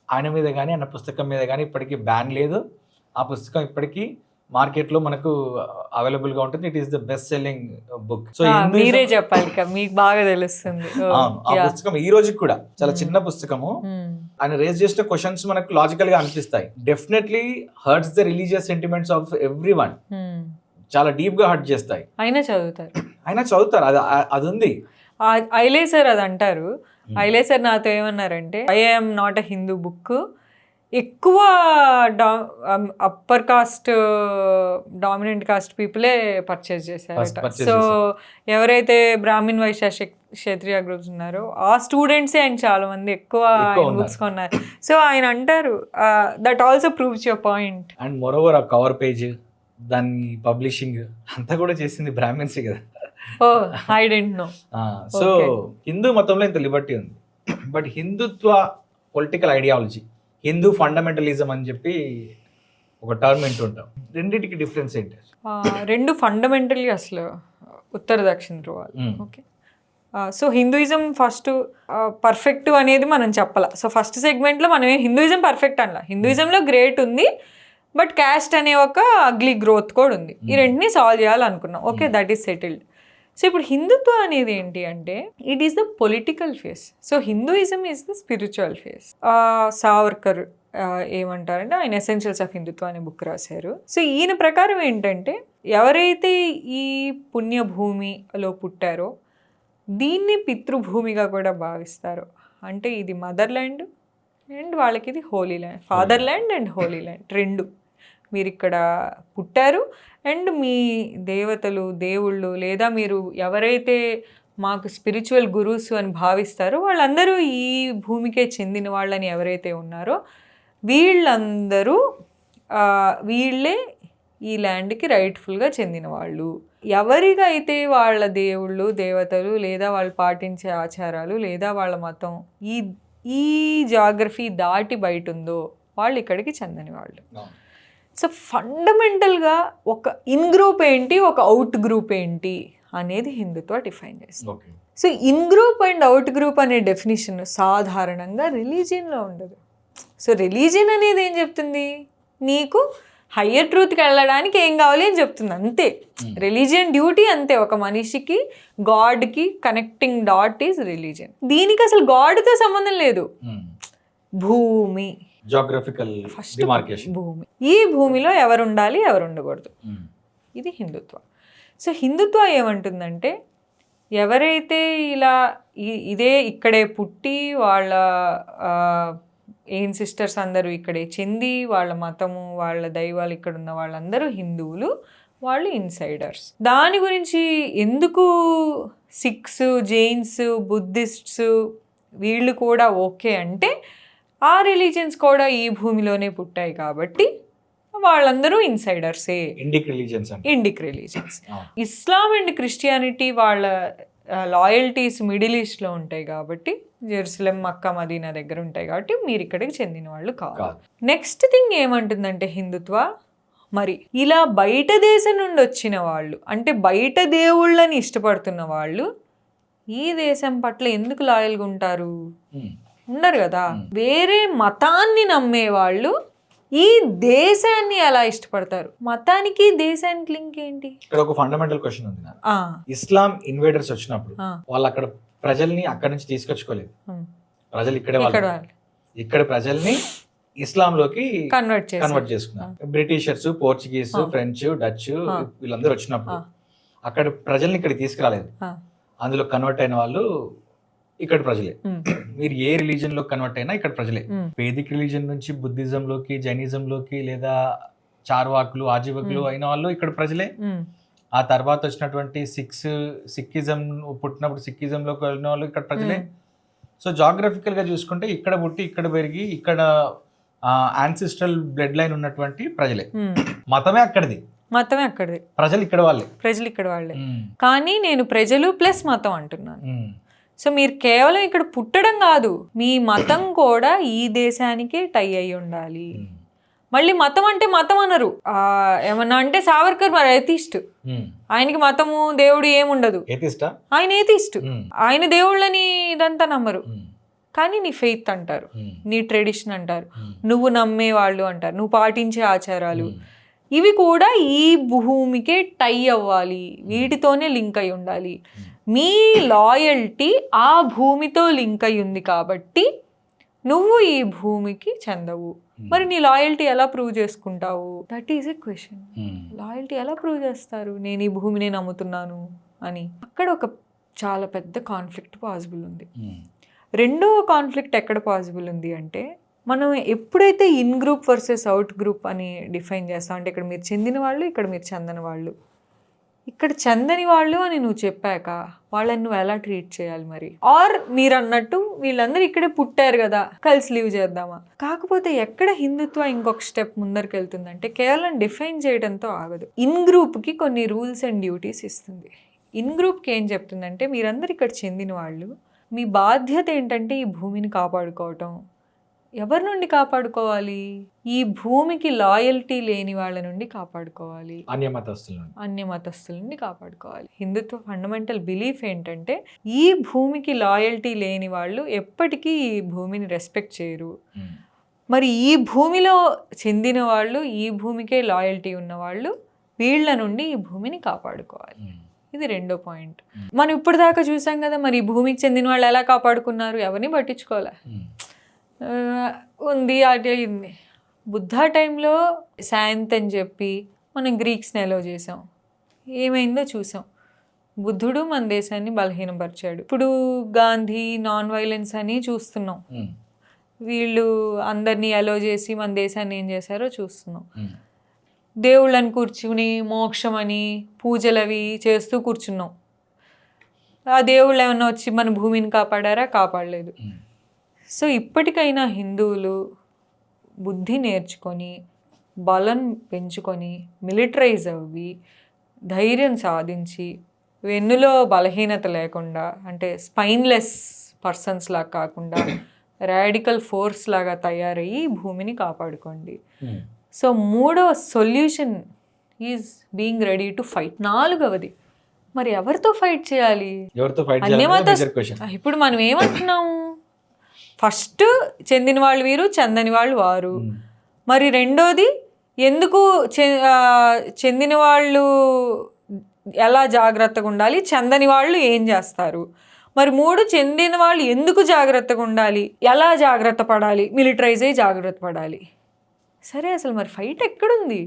ఆయన మీద కానీ ఆయన పుస్తకం మీద కానీ ఇప్పటికీ బ్యాన్ లేదు. ఆ పుస్తకం ఇప్పటికీ మార్కెట్లో మనకు అవైలబుల్గా ఉంటుంది. It is the best selling book. So మీరే చెప్పాలి, మీకు బాగా తెలుస్తుంది. అవును, ఆ పుస్తకం ఈ రోజుకి కూడా చాలా చిన్న పుస్తకము. ఆయన రేజ్ చేసిన క్వశ్చన్స్ మనకు లాజికల్ గా అనిపిస్తాయి. Definitely hurts the religious sentiments of everyone. చాలా డీప్ గా హర్ట్ చేస్తాయి. అయినా చదువుతారు. అది ఉంది. ఐలేసర్ అది అంటారు. ఐలేసర్ నాతో ఏమన్నారంటే, I'm not a Hindu book, ఎక్కువ అప్పర్ కాస్ట్ డామినెంట్ కాస్ట్ పీపులే పర్చేస్ చేశారట. సో ఎవరైతే బ్రాహ్మిన్ వైశ్య క్షత్రియ గ్రూప్స్ ఉన్నారో ఆ స్టూడెంట్సే ఆయన చాలా మంది ఎక్కువ బుక్స్ కొన్నారు. సో ఆయన అంటారు that also proves your point. And more over ఆ కవర్ పేజ్, దాన్ని పబ్లిషింగ్ అంతా కూడా చేసింది బ్రాహ్మిన్సే కదా. I don't know. So Hindu మతంలో ఇంత లిబర్టీ ఉంది. But Hindutva political ideology, Hindu fundamentalism అని చెప్పి ఒక టర్మ్ వింటుంటాం. రెండింటికి డిఫరెన్స్ ఏంటి? రెండు ఫండమెంటల్లీ అసలు ఉత్తర దక్షిణ ధ్రువాలు. Okay, so Hinduism first perfect అనేది మనం చెప్పాల. సో ఫస్ట్ సెగ్మెంట్లో మనం హిందూయిజం పర్ఫెక్ట్ అనలా. హిందూయిజంలో గ్రేట్ ఉంది, బట్ క్యాస్ట్ అనే ఒక అగ్లీ గ్రోత్ కూడా ఉంది. ఈ రెంటిని సాల్వ్ చేయాలనుకున్నాం. Okay, that is settled. So ఇప్పుడు హిందుత్వం అనేది ఏంటి అంటే it is the political face. So Hinduism is the spiritual face. Savarkar ఏమంటారంటే ఆయన ఎసెన్షియల్స్ ఆఫ్ హిందుత్వ అనే బుక్ రాశారు. సో ఈయన ప్రకారం ఏంటంటే ఎవరైతే ఈ పుణ్యభూమిలో పుట్టారో దీన్ని పితృభూమిగా కూడా భావిస్తారు. అంటే ఇది మదర్ ల్యాండ్ అండ్ వాళ్ళకి ఇది Holi land, father land and Holi land రెండు. మీరు ఇక్కడ పుట్టారు అండ్ మీ దేవతలు, దేవుళ్ళు లేదా మీరు ఎవరైతే మాకు స్పిరిచువల్ గురూస్ అని భావిస్తారో వాళ్ళందరూ ఈ భూమికే చెందిన వాళ్ళని ఎవరైతే ఉన్నారో వీళ్ళే ఈ ల్యాండ్కి రైట్ఫుల్గా చెందిన వాళ్ళు. ఎవరికైతే వాళ్ళ దేవుళ్ళు, దేవతలు లేదా వాళ్ళు పాటించే ఆచారాలు లేదా వాళ్ళ మతం ఈ జాగ్రఫీ దాటి బయట ఉందో వాళ్ళు ఇక్కడికి చెందని వాళ్ళు. సో ఫండమెంటల్గా ఒక ఇన్ గ్రూప్ ఏంటి, ఒక అవుట్ గ్రూప్ ఏంటి అనేది హిందుత్వ డిఫైన్ చేస్తుంది. So in group and out group అనే డెఫినేషన్ సాధారణంగా రిలీజియన్లో ఉండదు. సో రిలీజియన్ అనేది ఏం చెప్తుంది, నీకు హయ్యర్ ట్రూత్కి వెళ్ళడానికి ఏం కావాలి అని చెప్తుంది, అంతే. రిలీజియన్ డ్యూటీ అంతే. ఒక మనిషికి గాడ్కి కనెక్టింగ్ డాట్ ఈజ్ రిలీజియన్. దీనికి అసలు గాడ్తో సంబంధం లేదు. భూమి, జాగ్రఫికల్ డిమార్కేషన్, భూమి, ఈ భూమిలో ఎవరు ఉండాలి ఎవరు ఉండకూడదు, ఇది హిందుత్వ. సో హిందుత్వ ఏమంటుందంటే ఎవరైతే ఇలా ఇక్కడే పుట్టి వాళ్ళ సిస్టర్స్ అందరూ ఇక్కడే చెంది వాళ్ళ మతము వాళ్ళ దైవాలు ఇక్కడ ఉన్న వాళ్ళందరూ హిందువులు, వాళ్ళు ఇన్సైడర్స్. దాని గురించి ఎందుకు సిక్స్, జైన్స్, బుద్ధిస్ట్స్ వీళ్ళు కూడా ఓకే అంటే ఆ రిలీజియన్స్ కూడా ఈ భూమిలోనే పుట్టాయి కాబట్టి వాళ్ళందరూ ఇన్సైడర్సే. Indic religions. Islam and Christianity వాళ్ళ లాయల్టీస్ మిడిల్ ఈస్ట్లో ఉంటాయి కాబట్టి, జెరూసలేం, మక్కా, మదీనా దగ్గర ఉంటాయి కాబట్టి మీరు ఇక్కడికి చెందిన వాళ్ళు కాదు. నెక్స్ట్ థింగ్ ఏమంటుందంటే హిందుత్వ, మరి ఇలా బయట దేశం నుండి వచ్చిన వాళ్ళు, అంటే బయట దేవుళ్ళని ఇష్టపడుతున్న వాళ్ళు ఈ దేశం పట్ల ఎందుకు లాయల్గా ఉంటారు? ఉండరు కదా. వేరే మతాన్ని నమ్మే వాళ్ళు ఈ దేశాన్ని ఎలా ఇష్టపడతారు? మతానికి దేశానికి లింక్ ఏంటి? ఇక్కడ ఒక ఫండమెంటల్ క్వశ్చన్ ఉంది. ఇస్లాం ఇన్వేడర్స్ వచ్చినప్పుడు వాళ్ళు అక్కడ ప్రజల్ని అక్కడ నుంచి తీసుకొచ్చుకోలేదు. ప్రజలు ఇక్కడే వాళ్ళు ఇక్కడ ప్రజల్ని ఇస్లాంలోకి కన్వర్ట్ చేసుకున్నారు. బ్రిటిషర్స్, పోర్చుగీస్, ఫ్రెంచ్, డచ్ వీళ్ళందరూ వచ్చినప్పుడు అక్కడ ప్రజల్ని ఇక్కడ తీసుకురాలేదు. అందులో కన్వర్ట్ అయిన వాళ్ళు ఇక్కడ ప్రజలే. మీరు ఏ రిలీజన్ లో కన్వర్ట్ అయినా ఇక్కడ ప్రజలే. వేదిక్ రిలీజన్ నుంచి బుద్ధిజంలోకి, జైనిజంలోకి, లేదా చార్వాకులు, ఆజీవకులు అయిన వాళ్ళు ఇక్కడ ప్రజలే. ఆ తర్వాత వచ్చినటువంటి సిక్కిజం పుట్టినప్పుడు సిక్కిజంలోకి వెళ్ళిన వాళ్ళు ఇక్కడ ప్రజలే. సో జాగ్రఫికల్ గా చూసుకుంటే ఇక్కడ పుట్టి ఇక్కడ పెరిగి ఇక్కడ యాన్సిస్ట్రల్ బ్లడ్ లైన్ ఉన్నటువంటి ప్రజలే. మతమే అక్కడిది, ప్రజలు ఇక్కడ వాళ్ళే. కానీ నేను ప్రజలు ప్లస్ మతం అంటున్నాను. సో మీరు కేవలం ఇక్కడ పుట్టడం కాదు, మీ మతం కూడా ఈ దేశానికే టై అయి ఉండాలి. మళ్ళీ మతం అంటే మతం అనరు. ఏమన్నా అంటే సావర్కర్ మరి ఎథిస్ట్, ఆయనకి మతము దేవుడు ఏముండదు, ఆయన ఎథిస్ట్. ఆయన దేవుళ్ళని ఇదంతా నమ్మరు. కానీ నీ ఫెయిత్ అంటారు, నీ ట్రెడిషన్ అంటారు, నువ్వు నమ్మే వాళ్ళు అంటారు, నువ్వు పాటించే ఆచారాలు, ఇవి కూడా ఈ భూమికే టై అవ్వాలి, వీటితోనే లింక్ అయి ఉండాలి. మీ లాయల్టీ ఆ భూమితో లింక్ అయి ఉంది కాబట్టి నువ్వు ఈ భూమికి చెందవు. మరి నీ లాయల్టీ ఎలా ప్రూవ్ చేసుకుంటావు? That is a question. Loyalty ఎలా ప్రూవ్ చేస్తారు? నేను ఈ భూమిని నమ్ముతున్నాను అని. అక్కడ ఒక చాలా పెద్ద కాన్ఫ్లిక్ట్ పాసిబుల్ ఉంది. రెండవ కాన్ఫ్లిక్ట్ ఎక్కడ పాసిబుల్ ఉంది అంటే, మనం ఎప్పుడైతే in group versus out group అని డిఫైన్ చేస్తాం, అంటే ఇక్కడ మీరు చెందిన వాళ్ళు, ఇక్కడ మీరు చెందని వాళ్ళు, ఇక్కడ చెందని వాళ్ళు అని నువ్వు చెప్పాక వాళ్ళని నువ్వు ఎలా ట్రీట్ చేయాలి మరి? ఆర్ మీరు అన్నట్టు వీళ్ళందరూ ఇక్కడే పుట్టారు కదా, కలిసి లీవ్ చేద్దామా? కాకపోతే ఎక్కడ హిందుత్వ ఇంకొక స్టెప్ ముందరికి వెళ్తుందంటే, కేవలం డిఫైన్ చేయడంతో ఆగదు. ఇన్ గ్రూప్కి కొన్ని రూల్స్ అండ్ డ్యూటీస్ ఇస్తుంది. ఇన్ గ్రూప్కి ఏం చెప్తుందంటే, మీరందరూ ఇక్కడ చెందిన వాళ్ళు, మీ బాధ్యత ఏంటంటే ఈ భూమిని కాపాడుకోవటం. ఎవరి నుండి కాపాడుకోవాలి? ఈ భూమికి లాయల్టీ లేని వాళ్ళ నుండి కాపాడుకోవాలి, అన్యమతస్తుల నుండి కాపాడుకోవాలి. హిందుత్వ ఫండమెంటల్ బిలీఫ్ ఏంటంటే, ఈ భూమికి లాయల్టీ లేని వాళ్ళు ఎప్పటికీ ఈ భూమిని రెస్పెక్ట్ చేయరు. మరి ఈ భూమిలో చెందిన వాళ్ళు, ఈ భూమికే లాయల్టీ ఉన్న వాళ్ళు, వీళ్ళ నుండి ఈ భూమిని కాపాడుకోవాలి. ఇది రెండో పాయింట్. మనం ఇప్పుడు దాకా చూసాం కదా, మరి ఈ భూమికి చెందిన వాళ్ళు ఎలా కాపాడుకున్నారు? ఎవరిని పట్టించుకోలే, ఉంది అదే ఉంది. బుద్ధ టైంలో శాంత్ అని చెప్పి మనం గ్రీక్స్ని ఎలో చేసాం. ఏమైందో చూసాం. బుద్ధుడు మన దేశాన్ని బలహీనపరిచాడు. ఇప్పుడు గాంధీ, నాన్ వైలెన్స్ అని చూస్తున్నాం. వీళ్ళు అందరినీ ఎలో చేసి మన దేశాన్ని ఏం చేశారో చూస్తున్నాం. దేవుళ్ళని కూర్చుని మోక్షం అని పూజలవి చేస్తూ కూర్చున్నాం. ఆ దేవుళ్ళు ఏమన్నా వచ్చి మన భూమిని కాపాడారా? కాపాడలేదు. సో ఇప్పటికైనా హిందువులు బుద్ధి నేర్చుకొని, బలం పెంచుకొని, మిలిటరైజ్ అవ్వి, ధైర్యం సాధించి, వెన్నులో బలహీనత లేకుండా, అంటే స్పైన్లెస్ పర్సన్స్ లాగా కాకుండా రాడికల్ ఫోర్స్ లాగా తయారయ్యి భూమిని కాపాడుకోండి. సో మూడవ solution is being ready to fight. నాలుగవది, మరి ఎవరితో ఫైట్ చేయాలి? ఇప్పుడు మనం ఏమంటున్నాము? ఫస్ట్ చెందిన వాళ్ళు వీరు, చెందని వాళ్ళు వారు. మరి రెండోది, ఎందుకు చెందిన వాళ్ళు ఎలా జాగ్రత్తగా ఉండాలి, చెందని వాళ్ళు ఏం చేస్తారు? మరి మూడు, చెందిన వాళ్ళు ఎందుకు జాగ్రత్తగా ఉండాలి, ఎలా జాగ్రత్త పడాలి, మిలిటరైజ్ అయ్యి జాగ్రత్త పడాలి. సరే, అసలు మరి ఫైట్ ఎక్కడుంది?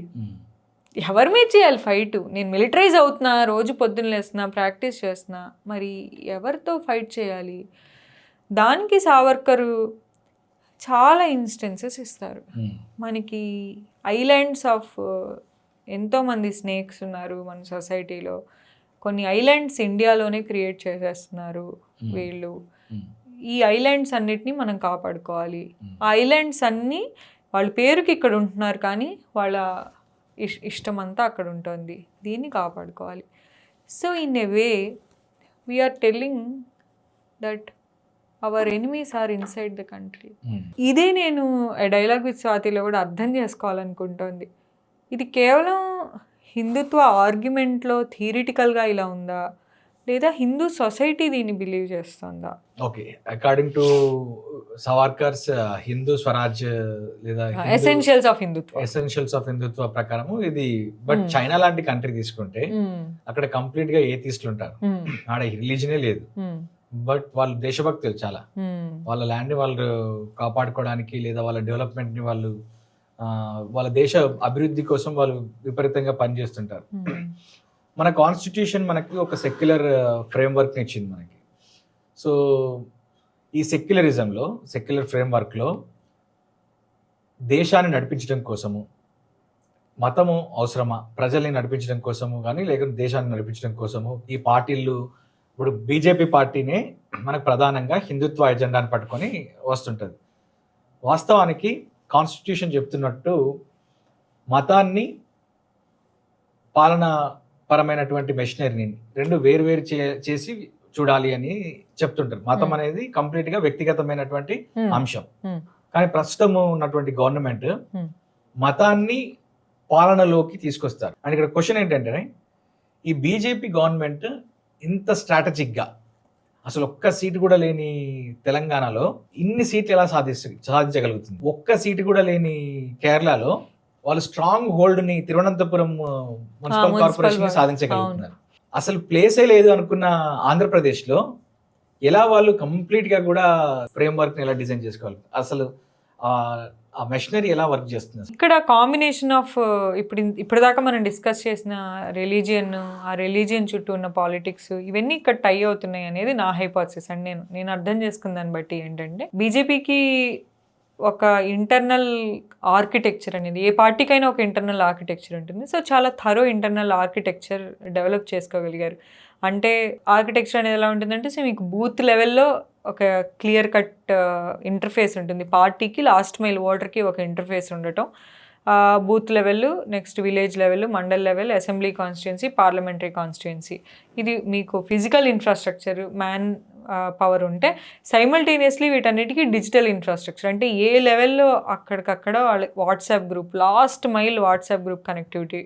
ఎవరి మీద చేయాలి ఫైట్? నేను మిలిటరైజ్ అవుతున్నా, రోజు పొద్దున్న లేస్తున్నా, ప్రాక్టీస్ చేస్తున్నా, మరి ఎవరితో ఫైట్ చేయాలి? దానికి సావర్కర్ చాలా ఇన్స్టెన్సెస్ ఇస్తారు. మనకి ఐలాండ్స్ ఆఫ్ ఎంతోమంది స్నేక్స్ ఉన్నారు మన సొసైటీలో. కొన్ని ఐలాండ్స్ ఇండియాలోనే క్రియేట్ చేసేస్తున్నారు వీళ్ళు. ఈ ఐలాండ్స్ అన్నిటినీ మనం కాపాడుకోవాలి. ఆ ఐలాండ్స్ అన్నీ వాళ్ళ పేరుకి ఇక్కడ ఉంటున్నారు, కానీ వాళ్ళ ఇష్టం అంతా అక్కడ ఉంటుంది. దీన్ని కాపాడుకోవాలి. So in a way we're telling that our enemies are inside the country. ఇదే నేను డైలాగ్ విత్ స్వాతిలో కూడా అర్థం చేసుకోవాలనుకుంటోంది. ఇది కేవలం హిందుత్వ ఆర్గ్యుమెంట్లో థియరిటికల్గా ఇలా ఉందా, లేదా హిందూ సొసైటీ దీన్ని బిలీవ్ చేస్తుందా? Okay, according to Savarkar's Hindu Swaraj లేదా ఎసెన్షియల్స్ ఆఫ్ హిందుత్వ ప్రకారము ఇది. బట్ చైనా లాంటి కంట్రీ తీసుకుంటే అక్కడ కంప్లీట్ గా ఏథిస్టులు ఉంటారు, ఆడ రిలీజనే లేదు. బట్ వాళ్ళు దేశభక్తులు చాలా, వాళ్ళ ల్యాండ్ ని వాళ్ళు కాపాడుకోవడానికి లేదా వాళ్ళ డెవలప్మెంట్ ని వాళ్ళు వాళ్ళ దేశ అభివృద్ధి కోసం వాళ్ళు విపరీతంగా పనిచేస్తుంటారు. మన కాన్స్టిట్యూషన్ మనకి ఒక సెక్యులర్ ఫ్రేమ్వర్క్ని ఇచ్చింది మనకి. సో ఈ సెక్యులర్ ఫ్రేమ్వర్క్లో దేశాన్ని నడిపించడం కోసము మతము అవసరమా, ప్రజల్ని నడిపించడం కోసము కానీ లేకపోతే దేశాన్ని నడిపించడం కోసము ఈ పార్టీలు, ఇప్పుడు బీజేపీ పార్టీనే మనకు ప్రధానంగా హిందుత్వ ఎజెండాని పట్టుకొని వస్తుంటుంది. వాస్తవానికి కాన్స్టిట్యూషన్ చెప్తున్నట్టు మతాన్ని పాలనా పరమైనటువంటి మెషినరీని రెండు వేరు చేసి చూడాలి అని చెప్తుంటారు. మతం అనేది కంప్లీట్ గా వ్యక్తిగతమైనటువంటి అంశం. కానీ ప్రస్తుతం ఉన్నటువంటి గవర్నమెంట్ మతాన్ని పాలనలోకి తీసుకొస్తారు. అండ్ ఇక్కడ క్వశ్చన్ ఏంటంటే, ఈ బీజేపీ గవర్నమెంట్ ఇంత స్ట్రాటజిక్ గా అసలు ఒక్క సీటు కూడా లేని తెలంగాణలో ఇన్ని సీట్లు ఎలా సాధించగలుగుతుంది? ఒక్క సీటు కూడా లేని కేరళలో వాళ్ళు స్ట్రాంగ్ హోల్డ్ ని తిరువనంతపురం మున్సిపల్ కార్పొరేషన్ సాధించగలుగుతున్నారు. అసలు ప్లేసే లేదు అనుకున్న ఆంధ్రప్రదేశ్ లో ఎలా వాళ్ళు కంప్లీట్ గా కూడా ఫ్రేమ్ వర్క్ ని ఎలా డిజైన్ చేసుకోవాలి? అసలు ఆ మెషినరీ ఎలా వర్క్ చేస్తుంది? ఇక్కడ కాంబినేషన్ ఆఫ్ ఇప్పటిదాకా మనం డిస్కస్ చేసిన రిలీజియన్, ఆ రిలీజియన్ చుట్టూ ఉన్న పాలిటిక్స్, ఇవన్నీ ఇక్కడ టై అవుతున్నాయి అనేది నా హైపోథసిస్. అండ్ నేను అర్థం చేసుకున్న దాన్ని బట్టి ఏంటంటే, బీజేపీకి ఒక ఇంటర్నల్ ఆర్కిటెక్చర్ అనేది, ఏ పార్టీకైనా ఒక ఇంటర్నల్ ఆర్కిటెక్చర్ ఉంటుంది. సో చాలా థరో ఇంటర్నల్ ఆర్కిటెక్చర్ డెవలప్ చేసుకోగలిగారు. అంటే ఆర్కిటెక్చర్ అనేది ఎలా ఉంటుందంటే, సో మీకు బూత్ లెవెల్లో ఒక క్లియర్ కట్ ఇంటర్ఫేస్ ఉంటుంది. పార్టీకి లాస్ట్ మైల్ ఓటర్కి ఒక ఇంటర్ఫేస్ ఉండటం, booth level, next village level, mandal level, assembly constituency, parliamentary constituency. ఇది మీకు ఫిజికల్ ఇన్ఫ్రాస్ట్రక్చర్, మ్యాన్ పవర్ ఉంటే సైమల్టేనియస్లీ వీటన్నిటికీ డిజిటల్ ఇన్ఫ్రాస్ట్రక్చర్, అంటే ఏ లెవెల్లో అక్కడికక్కడ WhatsApp group, last mile WhatsApp group connectivity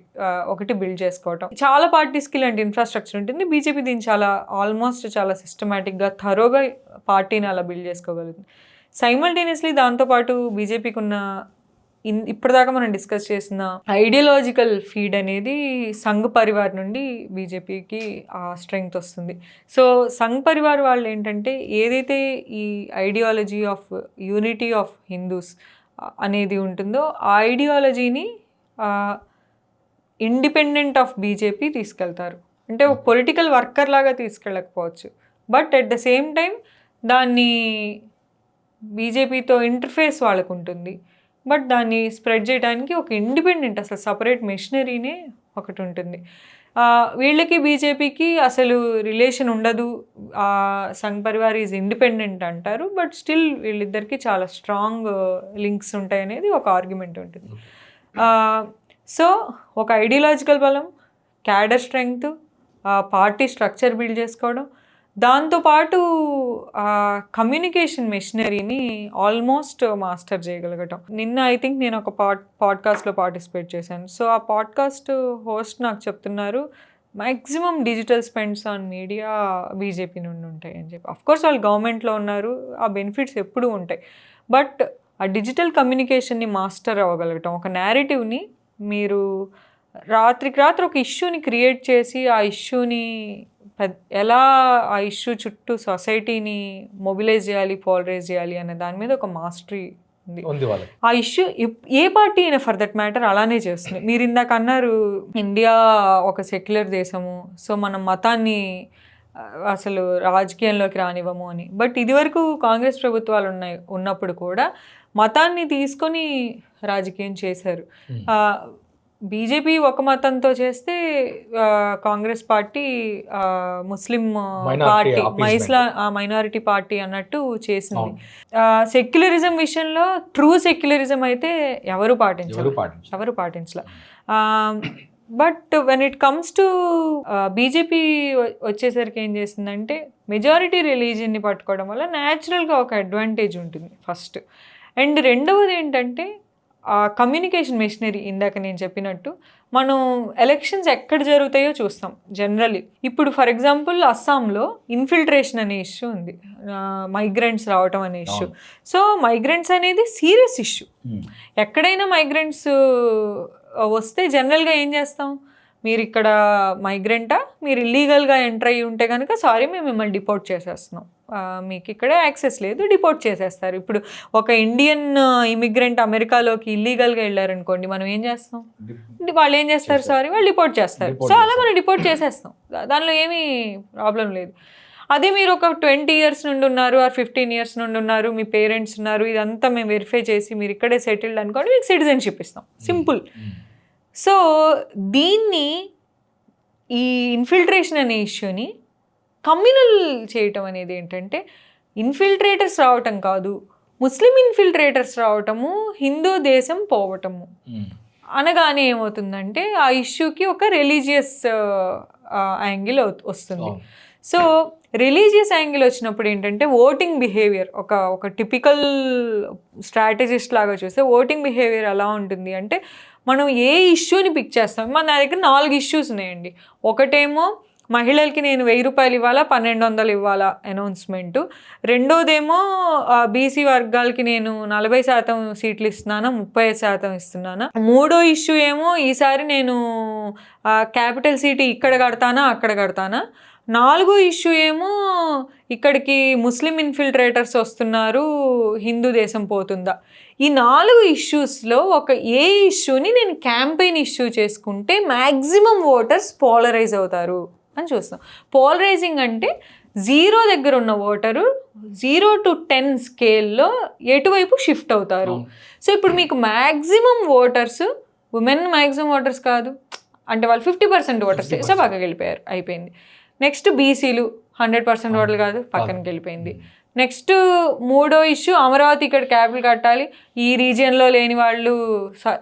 ఒకటి బిల్డ్ చేసుకోవటం. చాలా పార్టీస్కి ఇలాంటి ఇన్ఫ్రాస్ట్రక్చర్ ఉంటుంది. బీజేపీ దీన్ని చాలా సిస్టమేటిక్గా థరోగా పార్టీని అలా బిల్డ్ చేసుకోగలుగుతుంది. సైమల్టేనియస్లీ దాంతోపాటు బీజేపీకి ఉన్న ఇప్పటిదాకా మనం డిస్కస్ చేసిన ఐడియాలజికల్ ఫీడ్ అనేది సంఘ్ పరివార్ నుండి బీజేపీకి ఆ స్ట్రెంగ్త్ వస్తుంది. సో సంఘ్ పరివార్ వాళ్ళు ఏంటంటే, ఏదైతే ఈ ideology of unity of Hindus అనేది ఉంటుందో, ఆ ఐడియాలజీని ఇండిపెండెంట్ ఆఫ్ బీజేపీ తీసుకెళ్తారు. అంటే ఒక పొలిటికల్ వర్కర్ లాగా తీసుకెళ్ళకపోవచ్చు, but at the same time దాన్ని బీజేపీతో ఇంటర్ఫేస్ వాళ్ళకు ఉంటుంది. బట్ దాన్ని స్ప్రెడ్ చేయడానికి ఒక ఇండిపెండెంట్, అసలు సపరేట్ మెషినరీనే ఒకటి ఉంటుంది. వీళ్ళకి బీజేపీకి అసలు రిలేషన్ ఉండదు, సంఘ్ పరివార్ ఈజ్ ఇండిపెండెంట్ అంటారు. బట్ స్టిల్ వీళ్ళిద్దరికి చాలా స్ట్రాంగ్ లింక్స్ ఉంటాయి అనేది ఒక ఆర్గ్యుమెంట్ ఉంటుంది. సో ఒక ఐడియాలజికల్ బలం, cadre strength, party structure build చేసుకోవడం, దాంతోపాటు కమ్యూనికేషన్ మెషినరీని ఆల్మోస్ట్ మాస్టర్ చేయగలగటం. నిన్న ఐ థింక్ నేను ఒక పాడ్కాస్ట్లో పార్టిసిపేట్ చేశాను. సో ఆ పాడ్కాస్ట్ హోస్ట్ నాకు చెప్తున్నారు, maximum digital spends on media BJP నుండి ఉంటాయి అని చెప్పి. అఫ్కోర్స్ వాళ్ళు గవర్నమెంట్లో ఉన్నారు, ఆ బెనిఫిట్స్ ఎప్పుడూ ఉంటాయి. బట్ ఆ డిజిటల్ కమ్యూనికేషన్ని మాస్టర్ అవ్వగలగటం, ఒక నేరేటివ్ని మీరు రాత్రికి రాత్రి ఒక ఇష్యూని క్రియేట్ చేసి ఆ ఇష్యూని ఎలా ఆ ఇష్యూ చుట్టూ సొసైటీని మొబిలైజ్ చేయాలి, పోలరైజ్ చేయాలి అనే దాని మీద ఒక మాస్టరీ ఉంది. ఆ ఇష్యూ ఏ పార్టీ అయినా ఫర్ దట్ మ్యాటర్ అలానే చేస్తుంది. మీరు ఇందాక అన్నారు ఇండియా ఒక సెక్యులర్ దేశము, సో మనం మతాన్ని అసలు రాజకీయంలోకి రానివ్వము అని. బట్ ఇదివరకు కాంగ్రెస్ ప్రభుత్వాలు ఉన్నప్పుడు కూడా మతాన్ని తీసుకొని రాజకీయం చేశారు. బీజేపీ ఒక మతంతో చేస్తే Congress party Muslim party, minority party అన్నట్టు చేసింది. సెక్యులరిజం విషయంలో ట్రూ సెక్యులరిజం అయితే ఎవరు పాటించలే. But when it comes to BJP వచ్చేసరికి ఏం చేస్తుందంటే మెజారిటీ రిలీజియన్ని పట్టుకోవడం వల్ల న్యాచురల్గా ఒక అడ్వాంటేజ్ ఉంటుంది ఫస్ట్. అండ్ రెండవది ఏంటంటే కమ్యూనికేషన్ మెషినరీ. ఇందాక నేను చెప్పినట్టు మనం ఎలక్షన్స్ ఎక్కడ జరుగుతాయో చూస్తాం జనరల్లీ. ఇప్పుడు ఫర్ ఎగ్జాంపుల్ అస్సాంలో ఇన్ఫిల్ట్రేషన్ అనే ఇష్యూ ఉంది, మైగ్రెంట్స్ రావటం అనే ఇష్యూ. సో మైగ్రెంట్స్ అనేది సీరియస్ ఇష్యూ. ఎక్కడైనా మైగ్రెంట్స్ వస్తే జనరల్గా ఏం చేస్తాం, మీరు ఇక్కడ మైగ్రెంటా, మీరు ఇల్లీగల్గా ఎంటర్ అయ్యి ఉంటే కనుక సారీ మేము మిమ్మల్ని డిపోర్ట్ చేసేస్తున్నాం, మీకు ఇక్కడ యాక్సెస్ లేదు, డిపోర్ట్ చేసేస్తారు. ఇప్పుడు ఒక ఇండియన్ ఇమిగ్రెంట్ అమెరికాలోకి ఇల్లీగల్గా వెళ్ళారనుకోండి, మనం ఏం చేస్తాం, వాళ్ళు ఏం చేస్తారు, సారీ వాళ్ళు డిపోర్ట్ చేస్తారు. సో అలా మనం డిపోర్ట్ చేసేస్తాం, దానిలో ఏమీ ప్రాబ్లం లేదు. అదే మీరు ఒక 20 years నుండి ఉన్నారు ఆర్ 15 years నుండి ఉన్నారు, మీ పేరెంట్స్ ఉన్నారు, ఇదంతా మేము వెరిఫై చేసి మీరు ఇక్కడే సెటిల్డ్ అనుకోండి, మీకు సిటిజన్షిప్ ఇస్తాం, సింపుల్. సో దీన్ని ఈ ఇన్ఫిల్ట్రేషన్ అనే ఇష్యూని కమ్యూనల్ చేయటం అనేది ఏంటంటే ఇన్ఫిల్ట్రేటర్స్ రావటం కాదు, ముస్లిం ఇన్ఫిల్ట్రేటర్స్ రావటము, హిందూ దేశం పోవటము అనగానే ఏమవుతుందంటే ఆ ఇష్యూకి ఒక రిలీజియస్ యాంగిల్ వస్తుంది. సో రిలీజియస్ యాంగిల్ వచ్చినప్పుడు ఏంటంటే ఓటింగ్ బిహేవియర్ ఒక టిపికల్ స్ట్రాటజిస్ట్ లాగా చూస్తే ఓటింగ్ బిహేవియర్ ఎలా ఉంటుంది అంటే మనం ఏ ఇష్యూని పిక్ చేస్తాం. మన దగ్గర 4 issues ఉన్నాయండి. ఒకటేమో మహిళలకి నేను 1000 రూపాయలు ఇవ్వాలా, 1200 ఇవ్వాలా అనౌన్స్మెంటు. రెండోదేమో బీసీ వర్గాలకి నేను 40% సీట్లు ఇస్తున్నానా, 35% ఇస్తున్నానా. మూడో ఇష్యూ ఏమో ఈసారి నేను క్యాపిటల్ సిటీ ఇక్కడ కడతానా, అక్కడ కడతానా. 4వ ఇష్యూ ఏమో ఇక్కడికి ముస్లిం ఇన్ఫిల్ట్రేటర్స్ వస్తున్నారు, హిందూ దేశం పోతుందా. ఈ 4 ఇష్యూస్లో ఏ ఇష్యూని నేను క్యాంపెయిన్ ఇష్యూ చేసుకుంటే మ్యాక్సిమం ఓటర్స్ పోలరైజ్ అవుతారు అని చూస్తాం. పోలరైజింగ్ అంటే 0 దగ్గర ఉన్న ఓటరు 0 to 10 స్కేల్లో ఎటువైపు షిఫ్ట్ అవుతారు. సో ఇప్పుడు మీకు maximum voters, women maximum voters కాదు అంటే వాళ్ళు 50% ఓటర్స్ సో పక్కకి వెళ్ళిపోయారు, అయిపోయింది. నెక్స్ట్ బీసీలు 100% ఓటర్లు కాదు, పక్కనకి వెళ్ళిపోయింది. నెక్స్ట్ మూడో ఇష్యూ అమరావతి ఇక్కడ క్యాపిటల్ కట్టాలి, ఈ రీజియన్లో లేని వాళ్ళు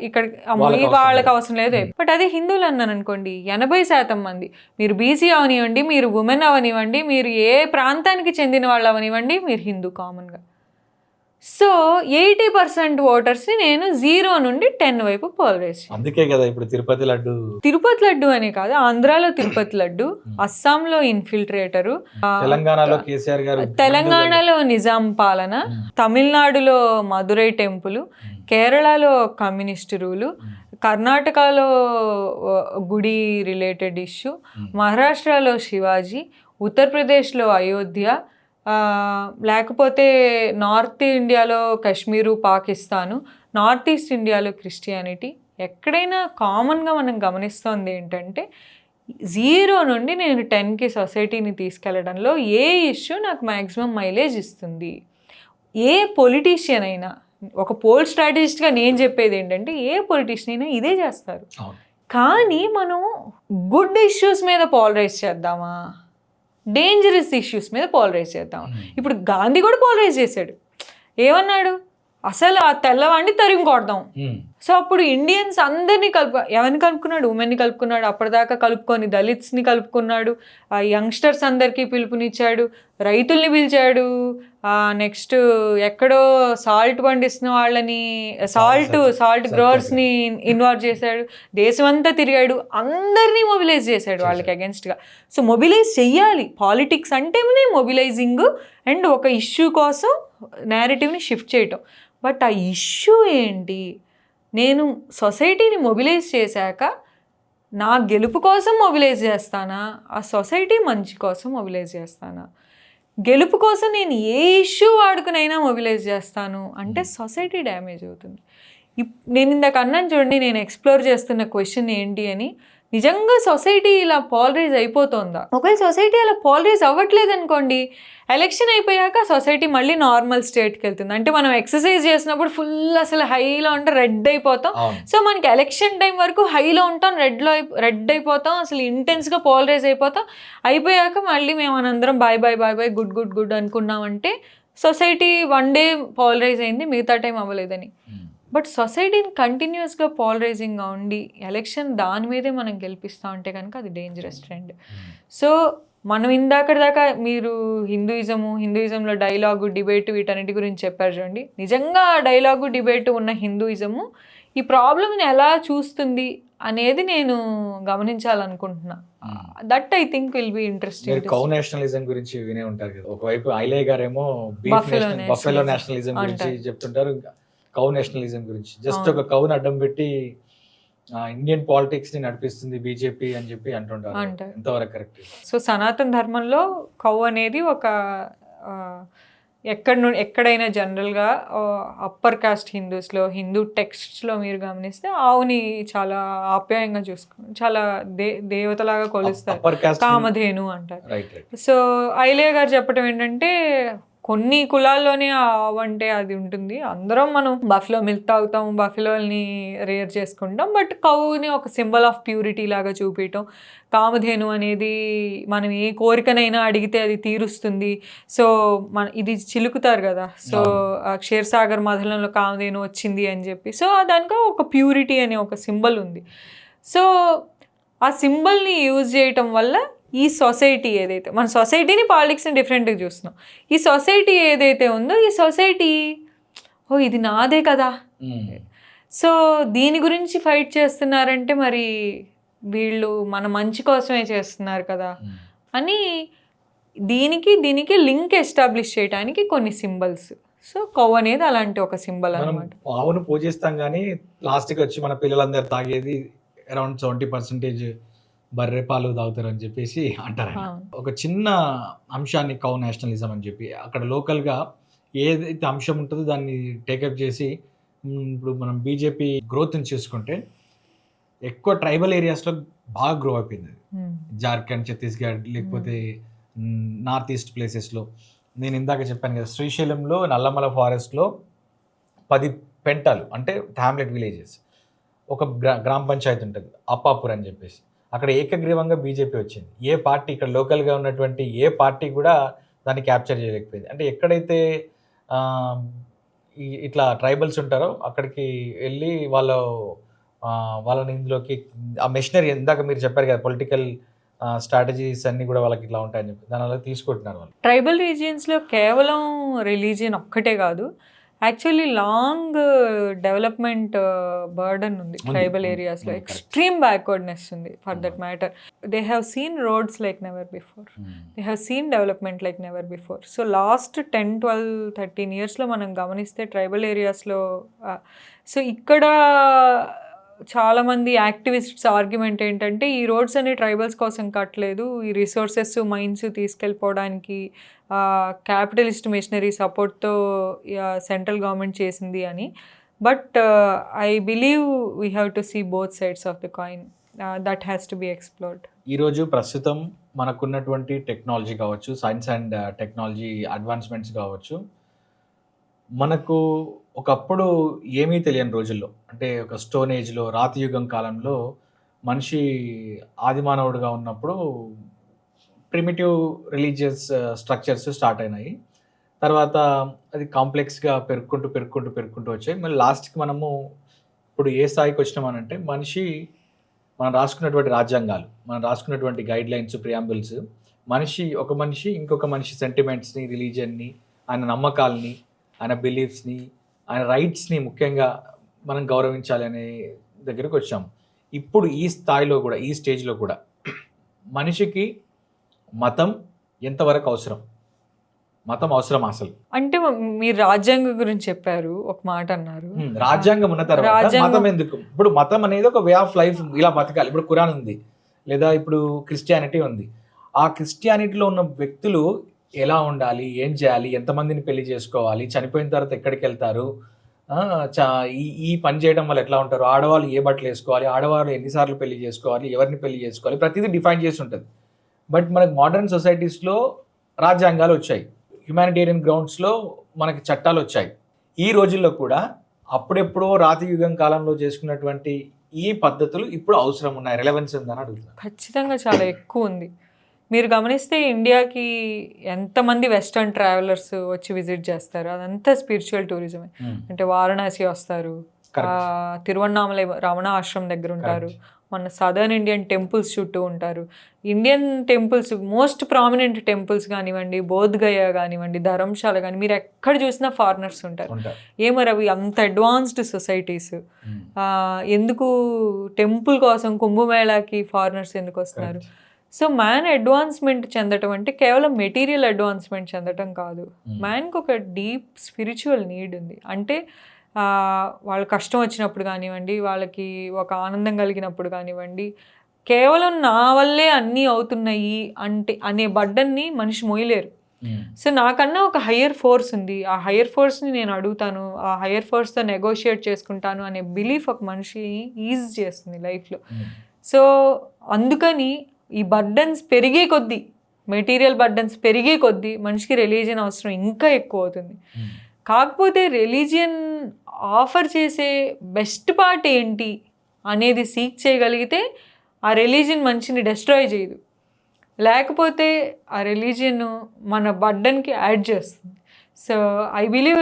ఇక్కడ వాళ్ళకి అవసరం లేదు. బట్ అదే హిందువులు అన్నాను అనుకోండి, 80% మంది, మీరు బీసీ అవనివ్వండి, మీరు ఉమెన్ అవనివ్వండి, మీరు ఏ ప్రాంతానికి చెందిన వాళ్ళు అవనివ్వండి, మీరు హిందూ కామన్గా. సో 80% ఓటర్స్ని నేను 0 నుండి 10 వైపు పోలరైజ్. అందుకే కదా ఇప్పుడు తిరుపతి లడ్డు అనే కాదు, ఆంధ్రాలో తిరుపతి లడ్డు, అస్సాంలో ఇన్ఫిల్ట్రేటరు, తెలంగాణలో కేసీఆర్ గారు, తెలంగాణలో నిజాం పాలన, తమిళనాడులో మదురై టెంపుల్, కేరళలో కమ్యూనిస్ట్ రూలు, కర్ణాటకలో గుడి రిలేటెడ్ ఇష్యూ, మహారాష్ట్రలో శివాజీ, ఉత్తరప్రదేశ్లో అయోధ్య, లేకపోతే నార్త్ ఇండియాలో కాశ్మీరు, పాకిస్తాను, నార్త్ ఈస్ట్ ఇండియాలో క్రిస్టియానిటీ. ఎక్కడైనా కామన్గా మనం గమనిస్తోంది ఏంటంటే 0 నుండి నేను 10కి సొసైటీని తీసుకెళ్లడంలో ఏ ఇష్యూ నాకు మ్యాక్సిమం మైలేజ్ ఇస్తుంది. ఏ పొలిటీషియన్ అయినా, ఒక పోల్ స్ట్రాటజిస్ట్గా నేను చెప్పేది ఏంటంటే ఏ పొలిటీషియన్ అయినా ఇదే చేస్తారు. కానీ మనం గుడ్ ఇష్యూస్ మీద పోలరైజ్ చేద్దామా, డేంజరస్ ఇష్యూస్ మీద పోలరైజ్ చేద్దాం. ఇప్పుడు గాంధీ కూడా పోలరైజ్ చేశాడు, ఏమన్నాడు, అసలు ఆ తెల్లవాడిని తరిమి కొడదాం. సో అప్పుడు ఇండియన్స్ అందరినీ ఎవరిని కలుపుకున్నాడు, ఉమెన్ని కలుపుకున్నాడు, అప్పటిదాకా కలుపుకొని దళిత్స్ని కలుపుకున్నాడు, యంగ్స్టర్స్ అందరికీ పిలుపునిచ్చాడు, రైతుల్ని పిలిచాడు, నెక్స్ట్ ఎక్కడో సాల్ట్ పండిస్తున్న వాళ్ళని సాల్ట్ గ్రోవర్స్ని ఇన్వాల్వ్ చేశాడు, దేశమంతా తిరిగాడు, అందరినీ మొబిలైజ్ చేశాడు వాళ్ళకి అగెన్స్ట్గా. సో మొబిలైజ్ చెయ్యాలి, పాలిటిక్స్ అంటేనే మొబిలైజింగ్ అండ్ ఒక ఇష్యూ కోసం నేరేటివ్ని షిఫ్ట్ చేయటం. బట్ ఆ ఇష్యూ ఏంటి, నేను సొసైటీని మొబిలైజ్ చేశాక నా గెలుపు కోసం మొబిలైజ్ చేస్తానా, ఆ సొసైటీ మంచి కోసం మొబిలైజ్ చేస్తానా. గెలుపు కోసం నేను ఏ ఇష్యూ వాడుకునైనా మొబిలైజ్ చేస్తాను అంటే సొసైటీ డ్యామేజ్ అవుతుంది. నేను ఇందాక అన్నాను చూడండి, నేను ఎక్స్ప్లోర్ చేస్తున్న క్వశ్చన్ ఏంటి అని, నిజంగా సొసైటీ ఇలా పోలరైజ్ అయిపోతుందా. ఒకవేళ సొసైటీ అలా పోలరైజ్ అవ్వట్లేదు అనుకోండి, ఎలక్షన్ అయిపోయాక సొసైటీ మళ్ళీ నార్మల్ స్టేట్కి వెళ్తుంది. అంటే మనం ఎక్సర్సైజ్ చేసినప్పుడు ఫుల్ అసలు హైలో ఉంటే రెడ్ అయిపోతాం. సో మనకి ఎలక్షన్ టైం వరకు హైలో ఉంటాం, రెడ్ అయిపోతాం, అసలు ఇంటెన్స్గా పోలరైజ్ అయిపోతాం. అయిపోయాక మళ్ళీ మేము మనందరం బాయ్ బాయ్ బాయ్ బాయ్ గుడ్ గుడ్ గుడ్ అనుకున్నామంటే సొసైటీ 1 day పోలరైజ్ అయింది, మిగతా టైం అవ్వలేదని. బట్ సొసైటీని కంటిన్యూస్గా పాలరైజింగ్గా ఉండి ఎలక్షన్ దాని మీదే మనం గెలిపిస్తూ ఉంటే కనుక అది డేంజరస్ ట్రెండ్. సో మనం ఇందాక మీరు హిందూయిజంలో డైలాగు డిబేట్ వీటన్నిటి గురించి చెప్పారు చూడండి. నిజంగా డైలాగు డిబేట్ ఉన్న హిందూయిజము ఈ ప్రాబ్లమ్ని ఎలా చూస్తుంది అనేది నేను గమనించాలనుకుంటున్నా. That I think will be interesting. Cow nationalism గురించి వినే ఉంటారు కదా. ఒకవైపు ఐలే గారేమో బఫెలో నేషనలిజం గురించి చెప్తుంటారు, కౌ నేషనలిజం గురించి. జస్ట్ ఒక కౌని అడ్డం పెట్టి ఇండియన్ పాలిటిక్స్ ని నడిపిస్తుంది బీజేపీ అని చెప్పి అంటుంటారు. ఎంతవరకు కరెక్ట్? సో సనాతన ధర్మంలో కౌ అనేది ఒక ఎక్కడైనా జనరల్గా అప్పర్ కాస్ట్ హిందూస్లో, హిందూ టెక్స్ట్స్లో మీరు గమనిస్తే ఆవుని చాలా ఆప్యాయంగా చూసుకుని చాలా దేవతలాగా కొలుస్తారు, కామధేను అంటారు. సో ఐలే గారు చెప్పడం ఏంటంటే కొన్ని కులాల్లోనే ఆవు అంటే అది ఉంటుంది, అందరం మనం బఫెలో మిల్క్ తాగుతాం, బఫెలోని రేర్ చేసుకుంటాం, బట్ కౌని ఒక సింబల్ ఆఫ్ ప్యూరిటీ లాగా చూపించటం, కామధేను అనేది మనం ఏ కోరికనైనా అడిగితే అది తీరుస్తుంది. సో ఇది చిలుకుతారు కదా, సో క్షీరసాగర్ మధులంలో కామధేను వచ్చింది అని చెప్పి, సో దానికి ఒక ప్యూరిటీ అనే ఒక సింబల్ ఉంది. సో ఆ సింబల్ని యూజ్ చేయటం వల్ల ఈ సొసైటీ ఏదైతే, మన సొసైటీని పాలిటిక్స్ని డిఫరెంట్గా చూస్తున్నాం, ఈ సొసైటీ ఏదైతే ఉందో ఈ సొసైటీ ఇది నాదే కదా, సో దీని గురించి ఫైట్ చేస్తున్నారంటే మరి వీళ్ళు మన మంచి కోసమే చేస్తున్నారు కదా అని దీనికి లింక్ ఎస్టాబ్లిష్ చేయడానికి కొన్ని సింబల్స్. సో కౌ అనేది అలాంటి ఒక సింబల్ అన్నమాట. ఆవును పూజిస్తాం కానీ లాస్ట్కి వచ్చి మన పిల్లలందరూ తాగేది అరౌండ్ 70% బర్రె పాలు తాగుతారు అని చెప్పేసి అంటారు. ఒక చిన్న అంశాన్ని కౌ నేషనలిజం అని చెప్పి అక్కడ లోకల్గా ఏదైతే అంశం ఉంటుందో దాన్ని టేకప్ చేసి, ఇప్పుడు మనం బీజేపీ గ్రోత్ని చూసుకుంటే ఎక్కువ ట్రైబల్ ఏరియాస్లో బాగా గ్రో అయిపోయింది. జార్ఖండ్, ఛత్తీస్గఢ్, లేకపోతే నార్త్ ఈస్ట్ ప్లేసెస్లో. నేను ఇందాక చెప్పాను కదా, శ్రీశైలంలో నల్లమల ఫారెస్ట్లో 10 పెంటాలు అంటే హ్యామ్లెట్ విలేజెస్, ఒక గ్రామ పంచాయతీ ఉంటుంది అప్పాపూర్ అని చెప్పేసి. అక్కడ ఏకగ్రీవంగా బీజేపీ వచ్చింది. ఏ పార్టీ ఇక్కడ లోకల్గా ఉన్నటువంటి ఏ పార్టీ కూడా దాన్ని క్యాప్చర్ చేయలేకపోయింది. అంటే ఎక్కడైతే ఇట్లా ట్రైబల్స్ ఉంటారో అక్కడికి వెళ్ళి వాళ్ళని ఇందులోకి ఆ మెషినరీ, ఇందాక మీరు చెప్పారు కదా పొలిటికల్ స్ట్రాటజీస్ అన్నీ కూడా వాళ్ళకి ఇట్లా ఉంటాయని చెప్పి దానివల్ల తీసుకుంటున్నారు వాళ్ళు. ట్రైబల్ రీజియన్స్లో కేవలం రిలీజియన్ ఒక్కటే కాదు, యాక్చువల్లీ లాంగ్ డెవలప్మెంట్ బర్డన్ ఉంది ట్రైబల్ ఏరియాస్లో, ఎక్స్ట్రీమ్ బ్యాక్వర్డ్నెస్ ఉంది for that matter. They have seen roads like never before, they have seen development like never before. So last 10, 12, 13 ఇయర్స్లో మనం గమనిస్తే ట్రైబల్ ఏరియాస్లో, సో ఇక్కడ చాలామంది యాక్టివిస్ట్స్ ఆర్గ్యుమెంట్ ఏంటంటే ఈ రోడ్స్ అన్ని ట్రైబల్స్ కోసం కట్టలేదు, ఈ రిసోర్సెస్ మైన్స్ తీసుకెళ్ళిపోవడానికి క్యాపిటలిస్ట్ మిషనరీ సపోర్ట్తో సెంట్రల్ గవర్నమెంట్ చేసింది అని. But I believe we have to see both sides of the coin, that has to be explored. ఈరోజు ప్రస్తుతం మనకున్నటువంటి టెక్నాలజీ కావచ్చు, సైన్స్ అండ్ టెక్నాలజీ అడ్వాన్స్మెంట్స్ కావచ్చు, మనకు ఒకప్పుడు ఏమీ తెలియని రోజుల్లో, అంటే ఒక స్టోన్ ఏజ్లో, రాతియుగం కాలంలో మనిషి ఆదిమానవుడిగా ఉన్నప్పుడు ప్రిమిటివ్ రిలీజియస్ స్ట్రక్చర్స్ స్టార్ట్ అయినాయి. తర్వాత అది కాంప్లెక్స్గా పెరుక్కుంటూ వచ్చాయి. మళ్ళీ లాస్ట్కి మనము ఇప్పుడు ఏ స్థాయికి వచ్చినామనంటే, మనం రాసుకున్నటువంటి రాజ్యాంగాలు, మనం రాసుకున్నటువంటి గైడ్ లైన్స్, ప్రియాంబుల్స్, ఒక మనిషి ఇంకొక మనిషి సెంటిమెంట్స్ని, రిలీజియన్ని, ఆయన నమ్మకాలని, ఆయన బిలీఫ్స్ని, ఆయన రైట్స్ని ముఖ్యంగా మనం గౌరవించాలి అనే దగ్గరకు వచ్చాము. ఇప్పుడు ఈ స్థాయిలో కూడా, ఈ స్టేజ్లో కూడా మనిషికి మతం ఎంతవరకు అవసరం? మతం అవసరం అసలు అంటే మీరు రాజ్యాంగం గురించి చెప్పారు, ఒక మాట అన్నారు, రాజ్యాంగం ఉన్న తర్వాత మతం ఎందుకు? ఇప్పుడు మతం అనేది ఒక వే ఆఫ్ లైఫ్, ఇలా బతకాలి. ఇప్పుడు ఖురాన్ ఉంది, లేదా ఇప్పుడు క్రిస్టియానిటీ ఉంది. ఆ క్రిస్టియానిటీలో ఉన్న వ్యక్తులు ఎలా ఉండాలి, ఏం చేయాలి, ఎంతమందిని పెళ్లి చేసుకోవాలి, చనిపోయిన తర్వాత ఎక్కడికి వెళ్తారు, ఈ పని చేయడం వల్ల ఎట్లా ఉంటారు, ఆడవాళ్ళు ఏ బట్టలు వేసుకోవాలి, ఆడవాళ్ళు ఎన్నిసార్లు పెళ్లి చేసుకోవాలి, ఎవరిని పెళ్లి చేసుకోవాలి, ప్రతిదీ డిఫైన్ చేసి ఉంటుంది. బట్ మనకు మోడర్న్ సొసైటీస్లో రాజ్యాంగాలు వచ్చాయి, హ్యుమానిటేరియన్ గ్రౌండ్స్లో మనకి చట్టాలు వచ్చాయి. ఈ రోజుల్లో కూడా అప్పుడెప్పుడో రాతి యుగం కాలంలో చేసుకున్నటువంటి ఈ పద్ధతులు ఇప్పుడు అవసరం ఉన్నాయి, రెలవెన్స్ ఉందని అడుగుతున్నారు. ఖచ్చితంగా చాలా ఎక్కువ ఉంది. మీరు గమనిస్తే ఇండియాకి ఎంతమంది వెస్టర్న్ ట్రావెలర్స్ వచ్చి విజిట్ చేస్తారు, అదంతా స్పిరిచువల్ టూరిజమే. అంటే వారణాసి వస్తారు, తిరువన్నామలై రమణ ఆశ్రమం దగ్గర ఉంటారు, మన సదర్న్ ఇండియన్ టెంపుల్స్ చుట్టూ ఉంటారు. Indian temples most prominent temples కానివ్వండి, బోధ్గయ కానివ్వండి, ధర్మశాల కానీ మీరు ఎక్కడ చూసినా ఫారినర్స్ ఉంటారు. ఏమో అవి అంత అడ్వాన్స్డ్ సొసైటీస్, ఎందుకు టెంపుల్ కోసం కుంభమేళాకి ఫారినర్స్ ఎందుకు వస్తున్నారు? సో మ్యాన్ అడ్వాన్స్మెంట్ చెందటం అంటే కేవలం మెటీరియల్ అడ్వాన్స్మెంట్ చెందటం కాదు, మ్యాన్కి ఒక డీప్ స్పిరిచువల్ నీడ్ ఉంది. అంటే వాళ్ళ కష్టం వచ్చినప్పుడు కానివ్వండి, వాళ్ళకి ఒక ఆనందం కలిగినప్పుడు కానివ్వండి, కేవలం నా వల్లే అన్నీ అవుతున్నాయి అంటే అనే బడ్డన్ని మనిషి మోయలేరు. సో నాకన్నా ఒక హయ్యర్ ఫోర్స్ ఉంది, ఆ హయ్యర్ ఫోర్స్ని నేను అడుగుతాను, ఆ హయ్యర్ ఫోర్స్తో నెగోషియేట్ చేసుకుంటాను అనే బిలీఫ్ ఒక మనిషి ఈజీ చేస్తుంది లైఫ్లో. సో అందుకని ఈ బర్డన్స్ పెరిగే కొద్దీ, మెటీరియల్ బర్డన్స్ పెరిగే కొద్దీ మనిషికి రిలీజియన్ అవసరం ఇంకా ఎక్కువ అవుతుంది. కాకపోతే రిలీజియన్ ఆఫర్ చేసే బెస్ట్ పార్ట్ ఏంటి అనేది సీక్ చేయగలిగితే ఆ రిలీజియన్ మనిషిని డెస్ట్రాయ్ చేయదు, లేకపోతే ఆ రిలీజియన్ మన బర్డన్కి యాడ్ చేస్తుంది. సో ఐ బిలీవ్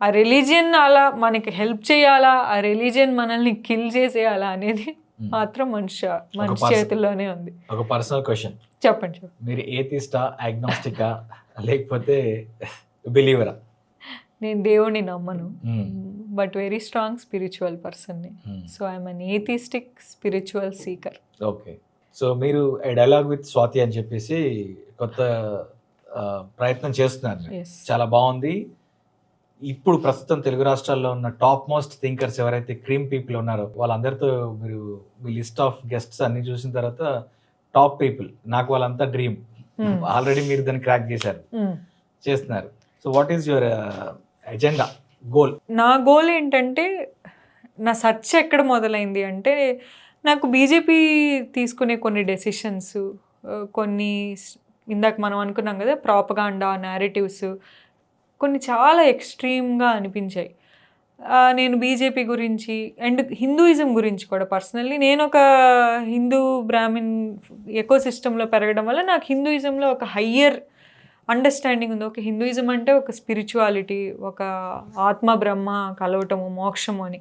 ఆ రిలీజియన్ అలా మనకి హెల్ప్ చేయాలా, ఆ రిలీజియన్ మనల్ని కిల్ చేసేయాలా అనేది మాత్రం మనిషి చేతుల్లోనే ఉంది. ఒక పర్సనల్ క్వశ్చన్ చెప్పండి. మీరు ఏథిస్టా, అగ్నాస్టికా లేకపోతే బిలీవరా? నేను దేవుడిని నమ్మను, బట్ వెరీ స్ట్రాంగ్ స్పిరిచువల్ పర్సన్ని. So I'm an atheistic spiritual seeker. Okay. So మీరు డైలాగ్ విత్ స్వాతి అని చెప్పేసి కొత్త ప్రయత్నం చేస్తున్నారు, చాలా బాగుంది. ఇప్పుడు ప్రస్తుతం తెలుగు రాష్ట్రాల్లో ఉన్న టాప్ మోస్ట్ థింకర్స్ ఎవరైతే క్రీమ్ పీపుల్ ఉన్నారో వాళ్ళందరితో మీరు మీ లిస్ట్ ఆఫ్ గెస్ట్స్ అన్ని చూసిన తర్వాత టాప్ పీపుల్, నాకు వాళ్ళంతా డ్రీమ్. ఆల్రెడీ మీరు దాన్ని క్రాక్ చేస్తున్నారు. So what is your agenda, goal? నా గోల్ ఏంటంటే, నా సర్చ్ ఎక్కడ మొదలైంది అంటే, నాకు బీజేపీ తీసుకునే కొన్ని డెసిషన్స్, కొన్ని ఇందాక మనం అనుకున్నాం కదా ప్రాపగాండా నేరేటివ్స్, కొన్ని చాలా ఎక్స్ట్రీమ్గా అనిపించాయి. నేను బీజేపీ గురించి అండ్ హిందూయిజం గురించి కూడా పర్సనల్లీ, నేను ఒక హిందూ బ్రాహ్మిన్ ఎకో సిస్టంలో పెరగడం వల్ల నాకు హిందూయిజంలో ఒక హయ్యర్ అండర్స్టాండింగ్ ఉంది. ఒక హిందూయిజం అంటే ఒక స్పిరిచువాలిటీ, ఒక ఆత్మ బ్రహ్మ కలవటము, మోక్షము అని.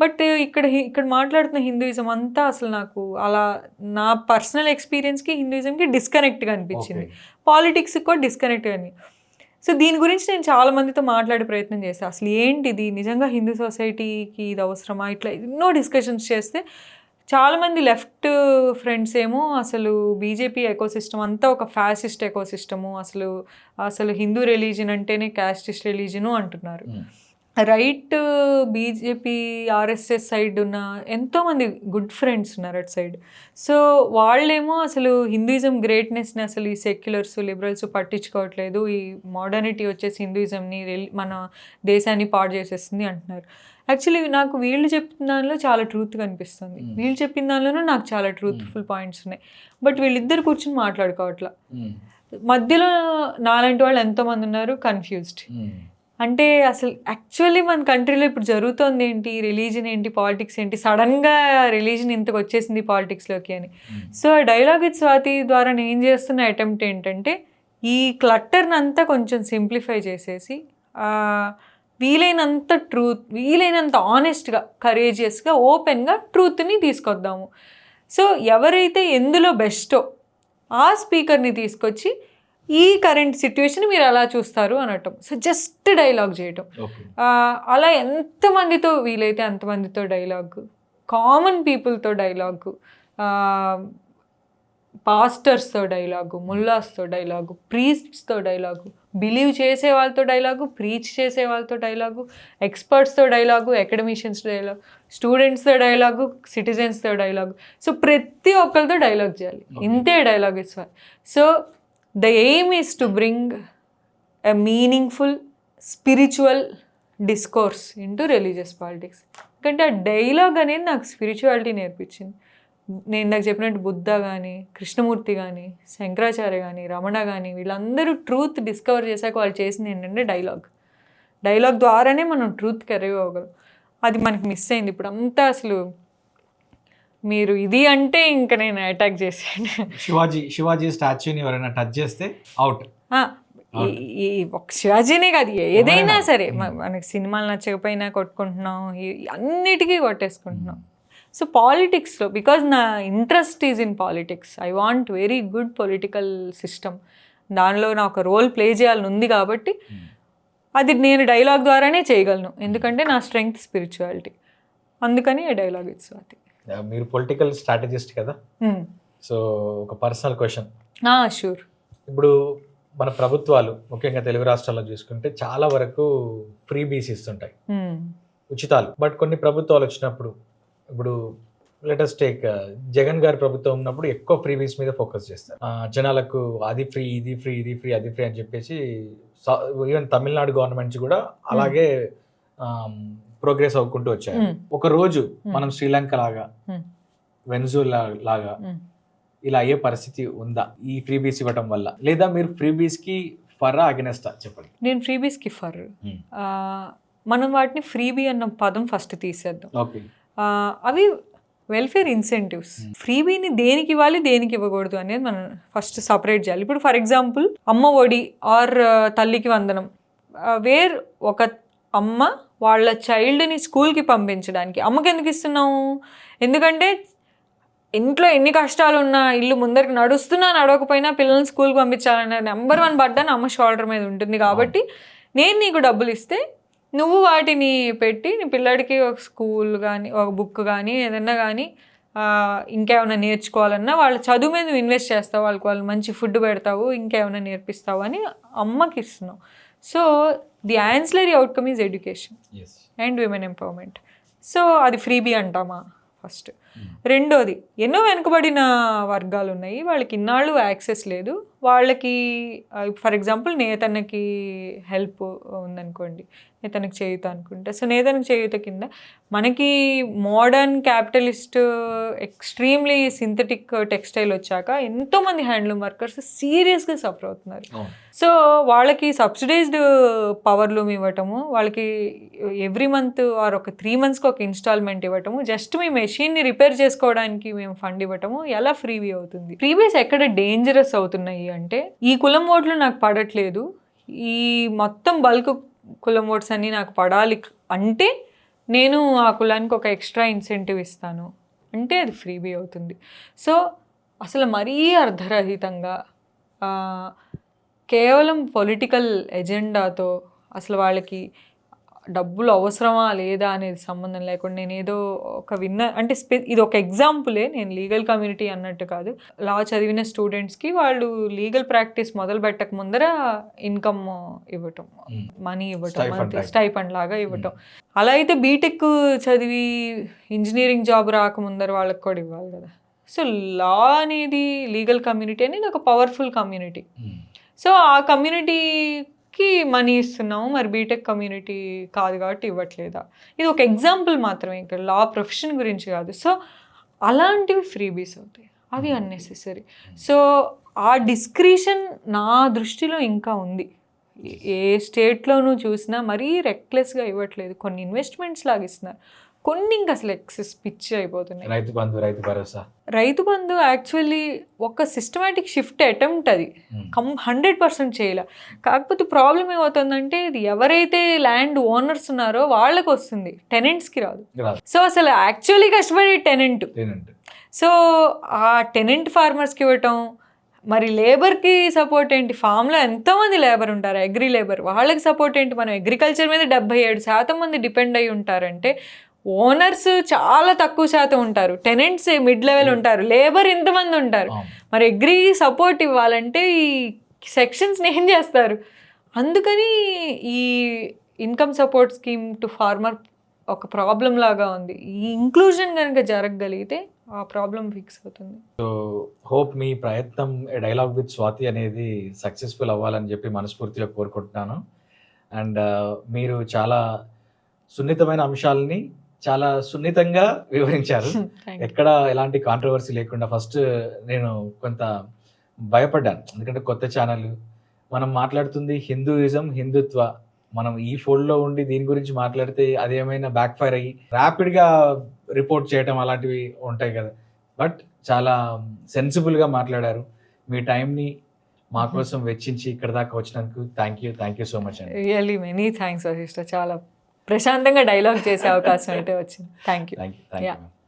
బట్ ఇక్కడ మాట్లాడుతున్న హిందూయిజం అంతా అసలు నాకు అలా నా పర్సనల్ ఎక్స్పీరియన్స్కి హిందూయిజంకి డిస్కనెక్ట్గా అనిపించింది, పాలిటిక్స్కి కూడా డిస్కనెక్ట్గా అని. సో దీని గురించి నేను చాలా మందితో మాట్లాడే ప్రయత్నం చేశాను. అసలు ఏంటిది, నిజంగా హిందూ సొసైటీకి ఇది అవసరమా, ఇట్లా ఎన్నో డిస్కషన్స్ చేస్తే చాలామంది లెఫ్ట్ ఫ్రెండ్స్ ఏమో అసలు బీజేపీ ఎకోసిస్టమ్ అంతా ఒక ఫ్యాసిస్ట్ ఎకోసిస్టము, అసలు హిందూ రిలీజన్ అంటేనే క్యాస్టిస్ట్ రిలీజను అంటున్నారు. రైట్ బీజేపీ ఆర్ఎస్ఎస్ సైడ్ ఉన్న ఎంతోమంది గుడ్ ఫ్రెండ్స్ ఉన్నారు అటు సైడ్. సో వాళ్ళేమో అసలు హిందూయిజం గ్రేట్నెస్ని అసలు ఈ సెక్యులర్స్ లిబరల్స్ పట్టించుకోవట్లేదు, ఈ మోడర్నిటీ వచ్చేసి హిందూయిజంని మన దేశాన్ని పాడు చేసేస్తుంది అంటున్నారు. యాక్చువల్లీ నాకు వీళ్ళు చెప్పిన దానిలో చాలా ట్రూత్ కనిపిస్తుంది, వీళ్ళు చెప్పిన దానిలోనూ నాకు చాలా ట్రూత్ఫుల్ పాయింట్స్ ఉన్నాయి. బట్ వీళ్ళిద్దరు కూర్చొని మాట్లాడుకోవట్లా, మధ్యలో నాలాంటి వాళ్ళు ఎంతోమంది ఉన్నారు కన్ఫ్యూజ్డ్. అంటే అసలు యాక్చువల్లీ మన కంట్రీలో ఇప్పుడు జరుగుతోంది ఏంటి, రిలీజన్ ఏంటి, పాలిటిక్స్ ఏంటి, సడన్గా రిలీజన్ ఇంతకు వచ్చేసింది పాలిటిక్స్లోకి అని. సో డైలాగ్ విత్ స్వాతి ద్వారా నేను చేస్తున్న అటెంప్ట్ ఏంటంటే, ఈ క్లట్టర్ని అంతా కొంచెం సింప్లిఫై చేసేసి వీలైనంత ట్రూత్, వీలైనంత ఆనెస్ట్గా, కరేజియస్గా, ఓపెన్గా ట్రూత్ని తీసుకొద్దాము. సో ఎవరైతే ఎందులో బెస్టో ఆ స్పీకర్ని తీసుకొచ్చి ఈ కరెంట్ సిట్యుయేషన్ మీరు ఎలా చూస్తారు అనటం. సో జస్ట్ డైలాగ్ చేయటం, అలా ఎంతమందితో వీలైతే అంతమందితో డైలాగ్, కామన్ పీపుల్తో డైలాగు, పాస్టర్స్తో డైలాగు, ముల్లాస్తో డైలాగు, ప్రీస్ట్స్తో డైలాగు, బిలీవ్ చేసే వాళ్ళతో డైలాగు, ప్రీచ్ చేసే వాళ్ళతో డైలాగు, ఎక్స్పర్ట్స్తో డైలాగు, అకాడమిషియన్స్తో డైలాగు, స్టూడెంట్స్తో డైలాగు, సిటిజన్స్తో డైలాగు. సో ప్రతి ఒక్కరితో డైలాగ్ చేయాలి, ఇంతే డైలాగ్ ఇస్తారు. So the aim is to bring a meaningful spiritual discourse into religious politics. ఎందుకంటే ఆ డైలాగ్ అనేది నాకు స్పిరిచువాలిటీ నేర్పించింది. నేను నాకు చెప్పినట్టు బుద్ధ కానీ, కృష్ణమూర్తి కానీ, శంకరాచార్య కానీ, రమణ కానీ, వీళ్ళందరూ ట్రూత్ డిస్కవర్ చేశాక వాళ్ళు చేసింది ఏంటంటే డైలాగ్ ద్వారానే మనం ట్రూత్కి అరైవ్ అవ్వగలం. అది మనకి మిస్ అయింది ఇప్పుడు అంతా. అసలు మీరు ఇది అంటే ఇంకా నేను అటాక్ చేసాను. శివాజీ స్టాచ్యూని ఎవరైనా టచ్ చేస్తే అవుట్. ఈ ఒక శివాజీనే కాదు, ఏదైనా సరే మనకి సినిమాలు నచ్చకపోయినా కొట్టుకుంటున్నాం, అన్నిటికీ కొట్టేసుకుంటున్నాం. సో పాలిటిక్స్లో, బికాజ్ నా interest is in politics, I want very good political system, దానిలో నా ఒక రోల్ ప్లే చేయాలని ఉంది కాబట్టి అది నేను డైలాగ్ ద్వారానే చేయగలను, ఎందుకంటే నా స్ట్రెంగ్త్ స్పిరిచువాలిటీ, అందుకని డైలాగ్ ఇట్స్ స్వాతి. మీరు పొలిటికల్ స్ట్రాటజిస్ట్ కదా, సో ఒక పర్సనల్ క్వశ్చన్. షూర్. ఇప్పుడు మన ప్రభుత్వాలు ముఖ్యంగా తెలుగు రాష్ట్రాల్లో చూసుకుంటే చాలా వరకు ఫ్రీ బీస్ ఇస్తుంటాయి, ఉచితాలు. బట్ కొన్ని ప్రభుత్వాలు వచ్చినప్పుడు, ఇప్పుడు లెటస్ టేక్ జగన్ గారి ప్రభుత్వం ఉన్నప్పుడు ఎక్కువ ఫ్రీ బీస్ మీద ఫోకస్ చేస్తారు. జనాలకు అది ఫ్రీ, ఇది ఫ్రీ, ఇది ఫ్రీ, అది ఫ్రీ అని చెప్పేసి, ఈవెన్ తమిళనాడు గవర్నమెంట్స్ కూడా అలాగే ప్రోగ్రెస్ అవ్వుకుంటూ వచ్చాయి. ఒక రోజు మనం శ్రీలంక లాగా, వెనిజులా లాగా ఇలా అయ్యే పరిస్థితి ఉందా ఈ ఫ్రీబీస్ ఇవ్వటం వల్ల? లేదా మీరు ఫ్రీబీస్కి ఫరా అగెనెస్టా చెప్పండి. నేను ఫ్రీబీస్కి ఫర్. మనం వాటిని ఫ్రీబీ అన్న పదం ఫస్ట్ తీసేద్దాం. అవి వెల్ఫేర్ ఇన్సెంటివ్స్. ఫ్రీబీని దేనికి ఇవ్వాలి, దేనికి ఇవ్వకూడదు అనేది మనం ఫస్ట్ సపరేట్ చేయాలి. ఇప్పుడు ఫర్ ఎగ్జాంపుల్ అమ్మ ఒడి ఆర్ తల్లికి వందనం, వేర్ ఒక అమ్మ వాళ్ళ చైల్డ్ని స్కూల్కి పంపించడానికి అమ్మకి ఎందుకు ఇస్తున్నాము? ఎందుకంటే ఇంట్లో ఎన్ని కష్టాలు ఉన్నా, ఇల్లు ముందరికి నడుస్తున్నా నడవకపోయినా పిల్లల్ని స్కూల్కి పంపించాలనే నెంబర్ 1 బర్డన్ అమ్మ షోల్డర్ మీద ఉంటుంది. కాబట్టి నేను నీకు డబ్బులు ఇస్తే నువ్వు వాటిని పెట్టి నీ పిల్లడికి ఒక స్కూల్ కానీ, ఒక బుక్ కానీ, ఏదన్నా కానీ ఇంకేమైనా నేర్చుకోవాలన్నా వాళ్ళ చదువు మీద నువ్వు ఇన్వెస్ట్ చేస్తావు, వాళ్ళు మంచి ఫుడ్ పెడతావు, ఇంకేమైనా నేర్పిస్తావు అని అమ్మకి ఇస్తున్నావు. So the ancillary outcome is education and women empowerment. So అది ఫ్రీబీ అంటామా ఫస్ట్. రెండోది, ఎన్నో వెనుకబడిన వర్గాలు ఉన్నాయి, వాళ్ళకి ఇన్నాళ్ళు యాక్సెస్ లేదు, వాళ్ళకి ఫర్ ఎగ్జాంపుల్ నేతన్నకి హెల్ప్ ఉందనుకోండి, నేతనకి చేయుత అనుకుంటే, సో నేతనకి చేయుత కింద మనకి modern capitalist extremely synthetic textile వచ్చాక ఎంతోమంది హ్యాండ్లూమ్ వర్కర్స్ సీరియస్గా సఫర్ అవుతున్నారు. సో వాళ్ళకి సబ్సిడైజ్డ్ పవర్ లూమ్ ఇవ్వటము, వాళ్ళకి ఎవ్రీ మంత్ ఆర్ ఒక 3 monthsకి ఒక ఇన్స్టాల్మెంట్ ఇవ్వటము, జస్ట్ మీ మెషిన్ని రిపేర్ చేసుకోవడానికి మేము ఫండ్ ఇవ్వటము, ఎలా ఫ్రీబీ అవుతుంది? ఫ్రీబీస్ ఎక్కడ డేంజరస్ అవుతున్నాయి అంటే, ఈ కులం ఓట్లు నాకు పడట్లేదు, ఈ మొత్తం బల్క్ కులం ఓట్స్ అన్నీ నాకు పడాలి అంటే నేను ఆ కులానికి ఒక ఎక్స్ట్రా ఇన్సెంటివ్ ఇస్తాను అంటే అది ఫ్రీబీ అవుతుంది. సో అసలు మరీ అర్ధరహితంగా కేవలం పొలిటికల్ ఎజెండాతో అసలు వాళ్ళకి డబ్బులు అవసరమా లేదా అనేది సంబంధం లేకుండా నేను ఏదో ఒక అంటే ఇది ఒక ఎగ్జాంపులే, నేను లీగల్ కమ్యూనిటీ అన్నట్టు కాదు, లా చదివిన స్టూడెంట్స్కి వాళ్ళు లీగల్ ప్రాక్టీస్ మొదలు పెట్టక ముందర ఇన్కమ్ ఇవ్వటం, మనీ ఇవ్వటం, స్టైఫండ్ లాగా ఇవ్వటం. అలా అయితే బీటెక్ చదివి ఇంజనీరింగ్ జాబ్ రాకముందర వాళ్ళకి కూడా ఇవ్వాలి కదా. సో లా అనేది, లీగల్ కమ్యూనిటీ అనేది ఒక పవర్ఫుల్ కమ్యూనిటీ. సో ఆ కమ్యూనిటీకి మనీ ఇస్తున్నాము, మరి బీటెక్ కమ్యూనిటీ కాదు కాబట్టి ఇవ్వట్లేదా? ఇది ఒక ఎగ్జాంపుల్ మాత్రమే, ఇక్కడ లా ప్రొఫెషన్ గురించి కాదు. సో అలాంటివి ఫ్రీబీస్ అవుతాయి, అవి అన్నెసెసరీ. సో ఆ డిస్క్రిషన్ నా దృష్టిలో ఇంకా ఉంది. ఏ స్టేట్లోనూ చూసినా మరీ రెక్లెస్గా ఇవ్వట్లేదు, కొన్ని ఇన్వెస్ట్మెంట్స్ లాగా ఇస్తున్నారు, కొన్ని ఇంకా అసలు ఎక్సెస్ పిచ్ అయిపోతున్నాయి. రైతు బంధు యాక్చువల్లీ ఒక సిస్టమేటిక్ షిఫ్ట్ అటెంప్ట్, అది 100% చేయలే. కాకపోతే ప్రాబ్లం ఏమవుతుందంటే, ఇది ఎవరైతే ల్యాండ్ ఓనర్స్ ఉన్నారో వాళ్ళకి వస్తుంది, టెనెంట్స్కి రాదు. సో అసలు యాక్చువల్లీ కష్టపడే టెనెంట్. సో ఆ టెనెంట్ ఫార్మర్స్కి ఇవ్వటం, మరి లేబర్కి సపోర్ట్ ఏంటి? ఫామ్లో ఎంతోమంది లేబర్ ఉంటారు, అగ్రి లేబర్, వాళ్ళకి సపోర్ట్ ఏంటి? మనం అగ్రికల్చర్ మీద 77% మంది డిపెండ్ అయి ఉంటారంటే ఓనర్స్ చాలా తక్కువ శాతం ఉంటారు, టెనెంట్స్ మిడ్ లెవెల్ ఉంటారు, లేబర్ ఇంతమంది ఉంటారు. మరి అగ్రి సపోర్ట్ ఇవ్వాలంటే ఈ సెక్షన్స్ని ఏం చేస్తారు? అందుకని ఈ income support scheme to farmer ఒక ప్రాబ్లం లాగా ఉంది. ఈ ఇంక్లూజన్ కనుక జరగగలిగితే ఆ ప్రాబ్లం ఫిక్స్ అవుతుంది. సో హోప్ మీ ప్రయత్నం డైలాగ్ విత్ స్వాతి అనేది సక్సెస్ఫుల్ అవ్వాలని చెప్పి మనస్ఫూర్తిగా కోరుకుంటున్నాను. అండ్ మీరు చాలా సున్నితమైన అంశాలని చాలా సున్నితంగా వివరించారు, ఎక్కడ ఎలాంటి కాంట్రవర్సీ లేకుండా. ఫస్ట్ నేను కొంత భయపడ్డాను, ఎందుకంటే కొత్త ఛానల్, మనం మాట్లాడుతుంది హిందూయిజం, హిందుత్వ, మనం ఈ ఫోల్డ్లో ఉండి దీని గురించి మాట్లాడితే అదేమైనా బ్యాక్ ఫైర్ అయ్యి ర్యాపిడ్గా రిపోర్ట్ చేయటం అలాంటివి ఉంటాయి కదా. బట్ చాలా సెన్సిబుల్గా మాట్లాడారు, మీ టైంని మా కోసం వెచ్చించి ఇక్కడ దాకా వచ్చినందుకు థ్యాంక్ యూ సో మచ్ అండి. రియల్లీ మెనీ థ్యాంక్స్ వశిష్ట, చాలా ప్రశాంతంగా డైలాగ్ చేసే అవకాశం అయితే వచ్చింది. Thank you. Thank you.